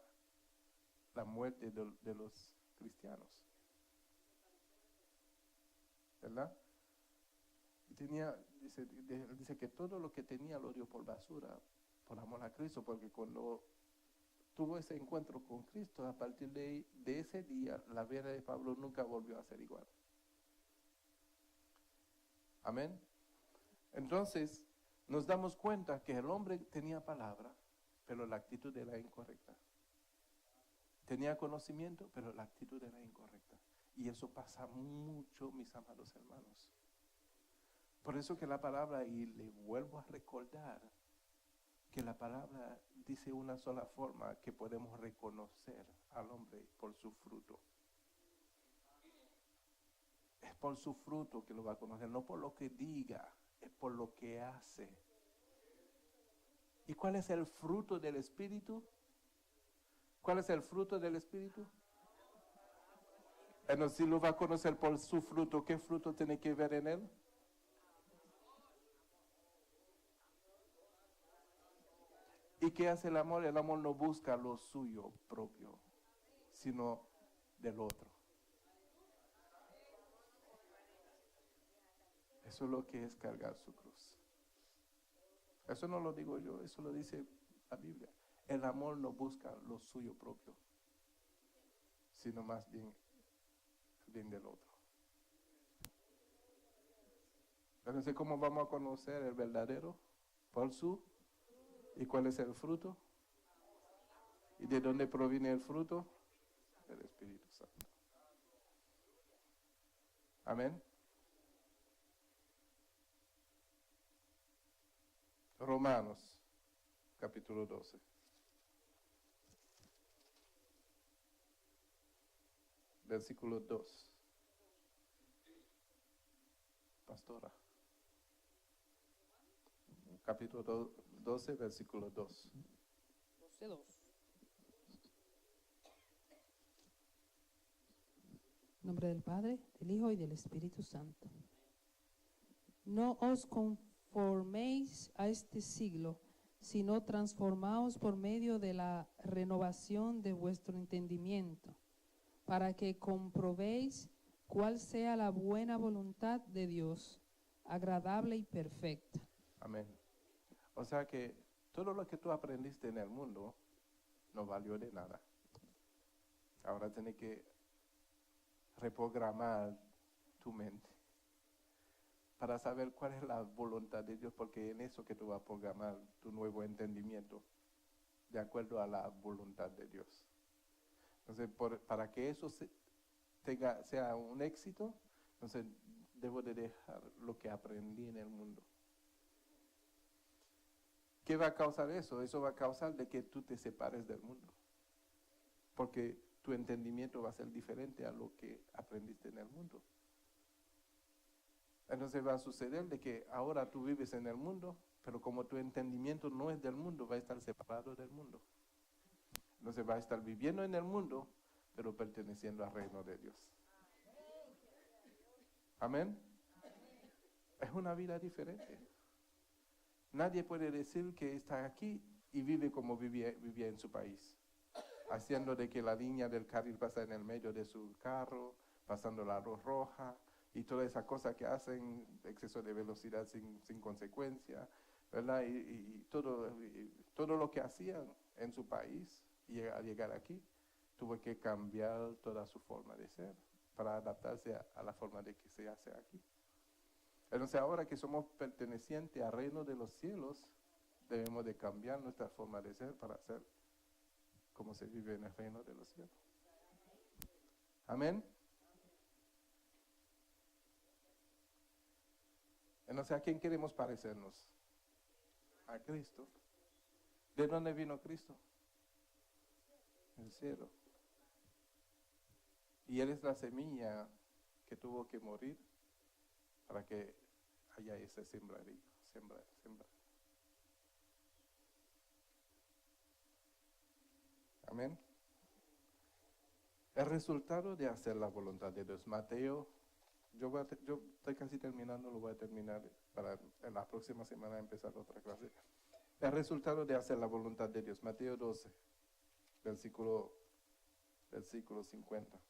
la muerte de los cristianos. ¿Verdad? Y dice que todo lo que tenía lo dio por basura, por amor a Cristo, porque cuando tuvo ese encuentro con Cristo, a partir de ese día, la vida de Pablo nunca volvió a ser igual. Amén. Entonces, nos damos cuenta que el hombre tenía palabra, pero la actitud era incorrecta. Tenía conocimiento, pero la actitud era incorrecta. Y eso pasa mucho, mis amados hermanos. Por eso que la palabra, y le vuelvo a recordar, que la palabra dice una sola forma que podemos reconocer al hombre por su fruto. Es por su fruto que lo va a conocer, no por lo que diga, es por lo que hace. ¿Y cuál es el fruto del Espíritu? ¿Cuál es el fruto del Espíritu? Entonces, si lo va a conocer por su fruto, ¿qué fruto tiene que ver en él? ¿Y qué hace el amor? El amor no busca lo suyo propio, sino del otro. Eso es lo que es cargar su cruz. Eso no lo digo yo, eso lo dice la Biblia. El amor no busca lo suyo propio, sino más bien el bien del otro. Entonces, ¿cómo vamos a conocer el verdadero? Por su. ¿Y cuál es el fruto? ¿Y de dónde proviene el fruto? Del Espíritu Santo. Amén. Romanos, capítulo 12. Versículo 2. Pastora. Capítulo 12, versículo 2. 12:2. En nombre del Padre, del Hijo y del Espíritu Santo. No os conforméis a este siglo, sino transformaos por medio de la renovación de vuestro entendimiento, para que comprobéis cuál sea la buena voluntad de Dios, agradable y perfecta. Amén. O sea que todo lo que tú aprendiste en el mundo no valió de nada. Ahora tienes que reprogramar tu mente para saber cuál es la voluntad de Dios, porque en eso que tú vas a programar tu nuevo entendimiento, de acuerdo a la voluntad de Dios. Entonces, para que eso sea un éxito, entonces debo de dejar lo que aprendí en el mundo. ¿Qué va a causar eso? Eso va a causar de que tú te separes del mundo, porque tu entendimiento va a ser diferente a lo que aprendiste en el mundo. Entonces va a suceder de que ahora tú vives en el mundo, pero como tu entendimiento no es del mundo, va a estar separado del mundo. Entonces va a estar viviendo en el mundo, pero perteneciendo al reino de Dios. Amén. Es una vida diferente. Nadie puede decir que está aquí y vive como vivía en su país, haciendo de que la línea del carril pasa en el medio de su carro, pasando la luz roja y toda esa cosa que hacen, exceso de velocidad sin consecuencia, ¿verdad? Y todo lo que hacían en su país, y al llegar aquí, tuvo que cambiar toda su forma de ser para adaptarse a la forma de que se hace aquí. Entonces ahora que somos pertenecientes al reino de los cielos, debemos de cambiar nuestra forma de ser para ser como se vive en el reino de los cielos. Amén. Entonces, ¿a quién queremos parecernos? A Cristo. ¿De dónde vino Cristo? Del cielo. Y Él es la semilla que tuvo que morir para que haya ese sembradío, sembrar. Amén. El resultado de hacer la voluntad de Dios. Mateo, yo estoy casi terminando, lo voy a terminar para en la próxima semana empezar otra clase. El resultado de hacer la voluntad de Dios. Mateo 12, versículo 50.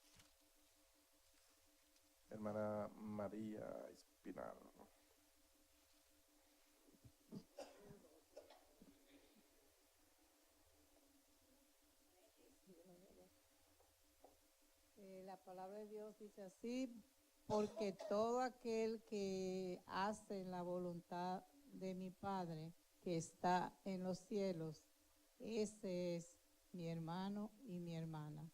Hermana María Espinal. La palabra de Dios dice así, porque todo aquel que hace la voluntad de mi Padre que está en los cielos, ese es mi hermano y mi hermana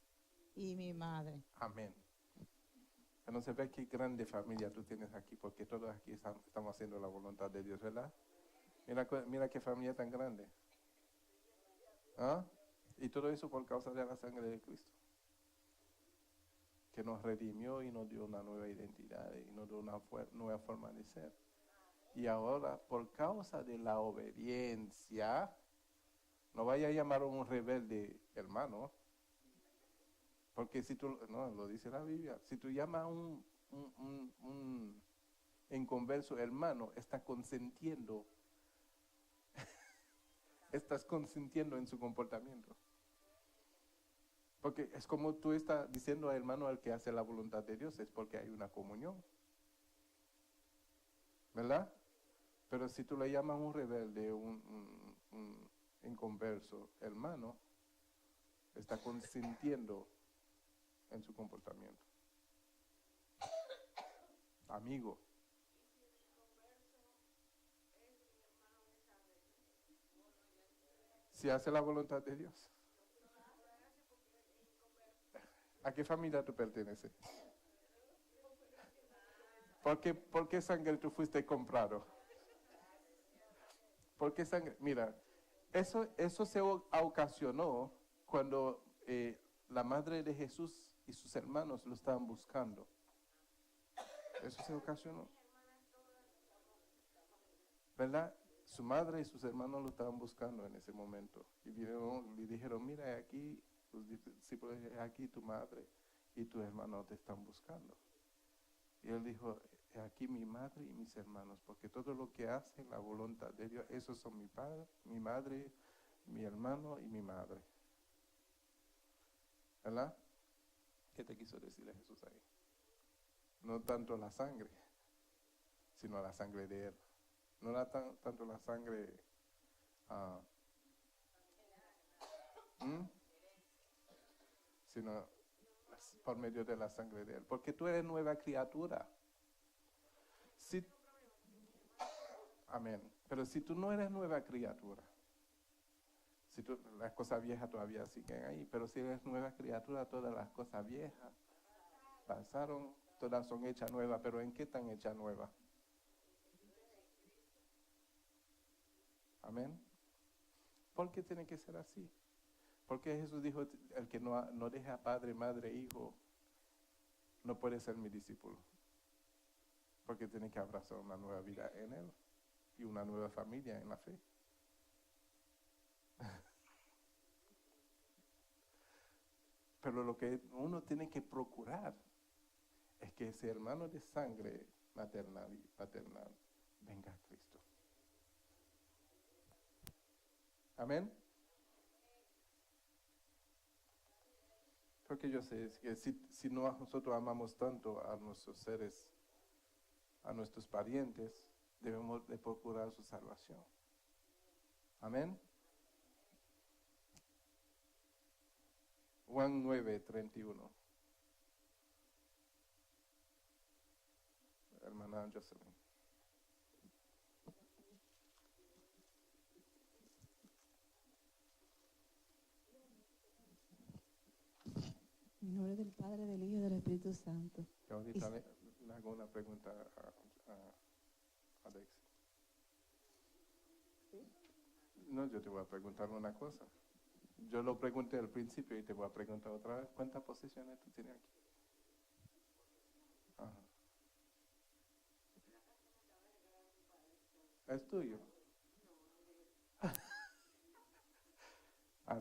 y mi madre. Amén. No se ve qué grande familia tú tienes aquí, porque todos aquí estamos haciendo la voluntad de Dios, ¿verdad? Mira qué familia tan grande. ¿Ah? Y todo eso por causa de la sangre de Cristo, que nos redimió y nos dio una nueva identidad y nos dio una nueva forma de ser. Y ahora, por causa de la obediencia, no vaya a llamar a un rebelde hermano, porque si tú, no, lo dice la Biblia, si tú llamas a un inconverso hermano, estás consentiendo en su comportamiento. Porque es como tú estás diciendo al hermano al que hace la voluntad de Dios, es porque hay una comunión. ¿Verdad? Pero si tú le llamas un rebelde, un inconverso hermano, está consintiendo en su comportamiento. Amigo. Si hace la voluntad de Dios. ¿A qué familia tú perteneces? ¿Por qué sangre tú fuiste comprado? ¿Por qué sangre? Mira, eso se ocasionó cuando la madre de Jesús y sus hermanos lo estaban buscando. Eso se ocasionó. ¿Verdad? Su madre y sus hermanos lo estaban buscando en ese momento. Y le dijeron, mira, aquí, los discípulos, aquí tu madre y tus hermanos te están buscando. Y él dijo, aquí mi madre y mis hermanos, porque todo lo que hacen la voluntad de Dios, esos son mi padre, mi madre, mi hermano y mi madre. ¿Verdad? ¿Qué te quiso decir Jesús ahí? No tanto la sangre, sino la sangre de Él. No era tanto la sangre sino por medio de la sangre de Él. Porque tú eres nueva criatura. Amén. Pero si tú no eres nueva criatura, las cosas viejas todavía siguen ahí, pero si eres nueva criatura, todas las cosas viejas pasaron, todas son hechas nuevas. ¿Pero en qué están hechas nuevas? Amén. ¿Por qué tiene que ser así? Porque Jesús dijo, el que no deja padre, madre, hijo, no puede ser mi discípulo. Porque tiene que abrazar una nueva vida en Él y una nueva familia en la fe. Pero lo que uno tiene que procurar es que ese hermano de sangre maternal y paternal venga a Cristo. Amén. Porque yo sé que si nosotros amamos tanto a nuestros seres, a nuestros parientes, debemos de procurar su salvación. Amén. Juan 9:31. Hermana Jocelyn. En nombre del Padre, del Hijo y del Espíritu Santo. Yo ahorita le hago una pregunta a Alex. No, yo te voy a preguntar una cosa. Yo lo pregunté al principio y te voy a preguntar otra vez. ¿Cuántas posiciones tú tienes aquí? Ajá. ¿Es tuyo?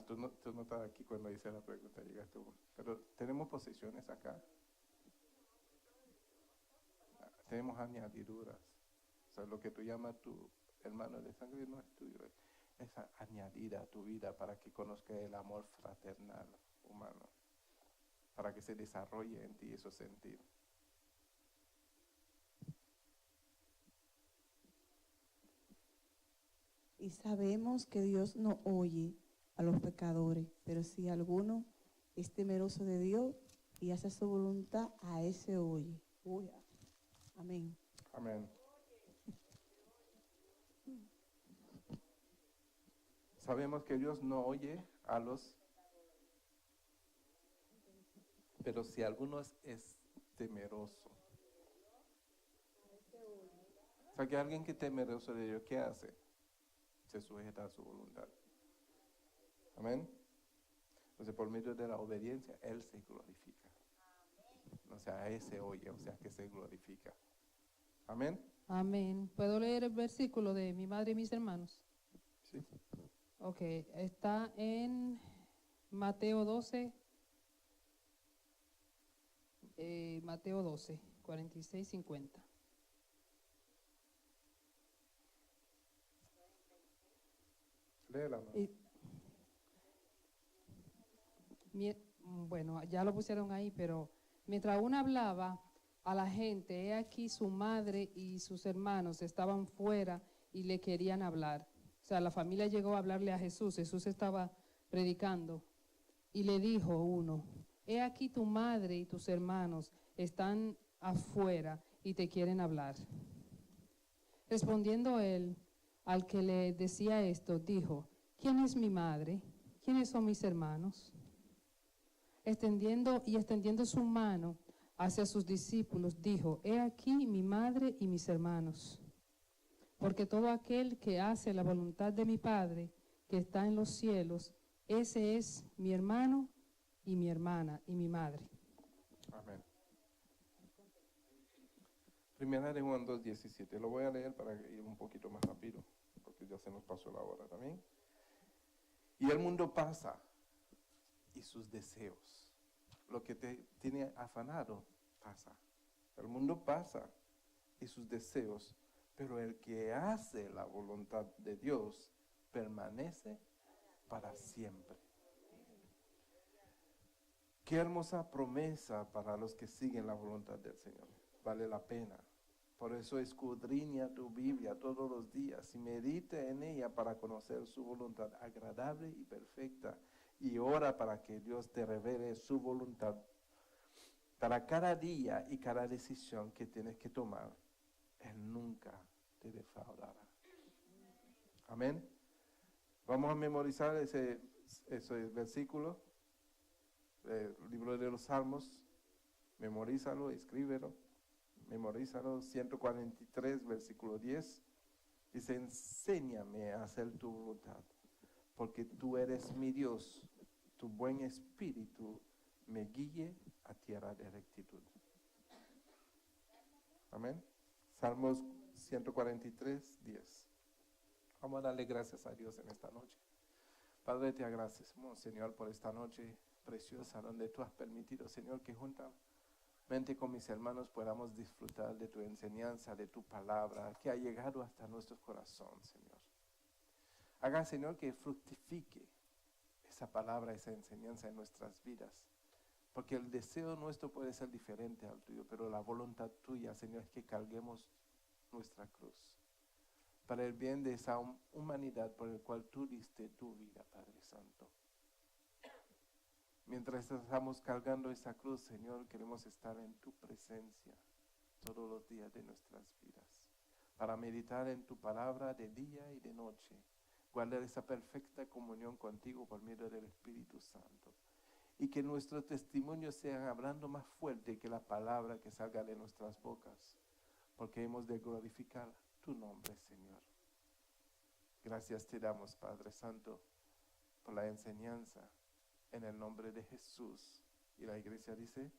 Tú no estabas aquí cuando hice la pregunta, llegaste vos. Pero tenemos posesiones acá. Tenemos añadiduras. O sea, lo que tú llamas tu hermano de sangre no es tuyo. Es añadida a tu vida para que conozca el amor fraternal humano. Para que se desarrolle en ti esos sentidos. Y sabemos que Dios no oye a los pecadores, pero si alguno es temeroso de Dios y hace su voluntad, a ese oye. Amén. Amén. Sabemos que Dios no oye a los... Pero si alguno es temeroso. O sea, que alguien que es temeroso de Dios, ¿qué hace? Se sujeta a su voluntad. Amén. Entonces, por medio de la obediencia, Él se glorifica. O sea, a ese oye, o sea, que se glorifica. Amén. Amén. ¿Puedo leer el versículo de mi madre y mis hermanos? Sí. Ok, está en Mateo 12. Mateo 12, 46, 50. Léela. Bueno, ya lo pusieron ahí, pero mientras aún hablaba a la gente, he aquí su madre y sus hermanos estaban fuera y le querían hablar. O sea, la familia llegó a hablarle a Jesús. Jesús estaba predicando y le dijo uno: he aquí tu madre y tus hermanos están afuera y te quieren hablar. Respondiendo él al que le decía esto, dijo: ¿quién es mi madre? ¿Quiénes son mis hermanos? Extendiendo su mano hacia sus discípulos, dijo: he aquí mi madre y mis hermanos. Porque todo aquel que hace la voluntad de mi Padre, que está en los cielos, ese es mi hermano y mi hermana y mi madre. Amén. Primera de Juan 2:17. Lo voy a leer para ir un poquito más rápido, porque ya se nos pasó la hora también. Y el mundo pasa, y sus deseos, lo que te tiene afanado, pasa. El mundo pasa, y sus deseos, pero el que hace la voluntad de Dios permanece para siempre. Qué hermosa promesa para los que siguen la voluntad del Señor. Vale la pena. Por eso escudriña tu Biblia todos los días y medita en ella para conocer su voluntad agradable y perfecta. Y ora para que Dios te revele su voluntad para cada día y cada decisión que tienes que tomar. Él nunca te defraudará. Amén. Vamos a memorizar ese versículo. El libro de los Salmos. Memorízalo, escríbelo. Memorízalo, 143, versículo 10. Dice: enséñame a hacer tu voluntad, porque tú eres mi Dios. Tu buen espíritu me guíe a tierra de rectitud. Amén. Salmos 143, 10. Vamos a darle gracias a Dios en esta noche. Padre, te agradecemos, Señor, por esta noche preciosa donde tú has permitido, Señor, que juntamente con mis hermanos podamos disfrutar de tu enseñanza, de tu palabra, que ha llegado hasta nuestro corazón, Señor. Haga, Señor, que fructifique esa palabra, esa enseñanza en nuestras vidas. Porque el deseo nuestro puede ser diferente al tuyo, pero la voluntad tuya, Señor, es que carguemos nuestra cruz para el bien de esa humanidad por el cual tú diste tu vida, Padre Santo. Mientras estamos cargando esa cruz, Señor, queremos estar en tu presencia todos los días de nuestras vidas, para meditar en tu palabra de día y de noche, guardar esa perfecta comunión contigo por medio del Espíritu Santo. Y que nuestros testimonios sean hablando más fuerte que la palabra que salga de nuestras bocas, porque hemos de glorificar tu nombre, Señor. Gracias te damos, Padre Santo, por la enseñanza, en el nombre de Jesús. Y la iglesia dice...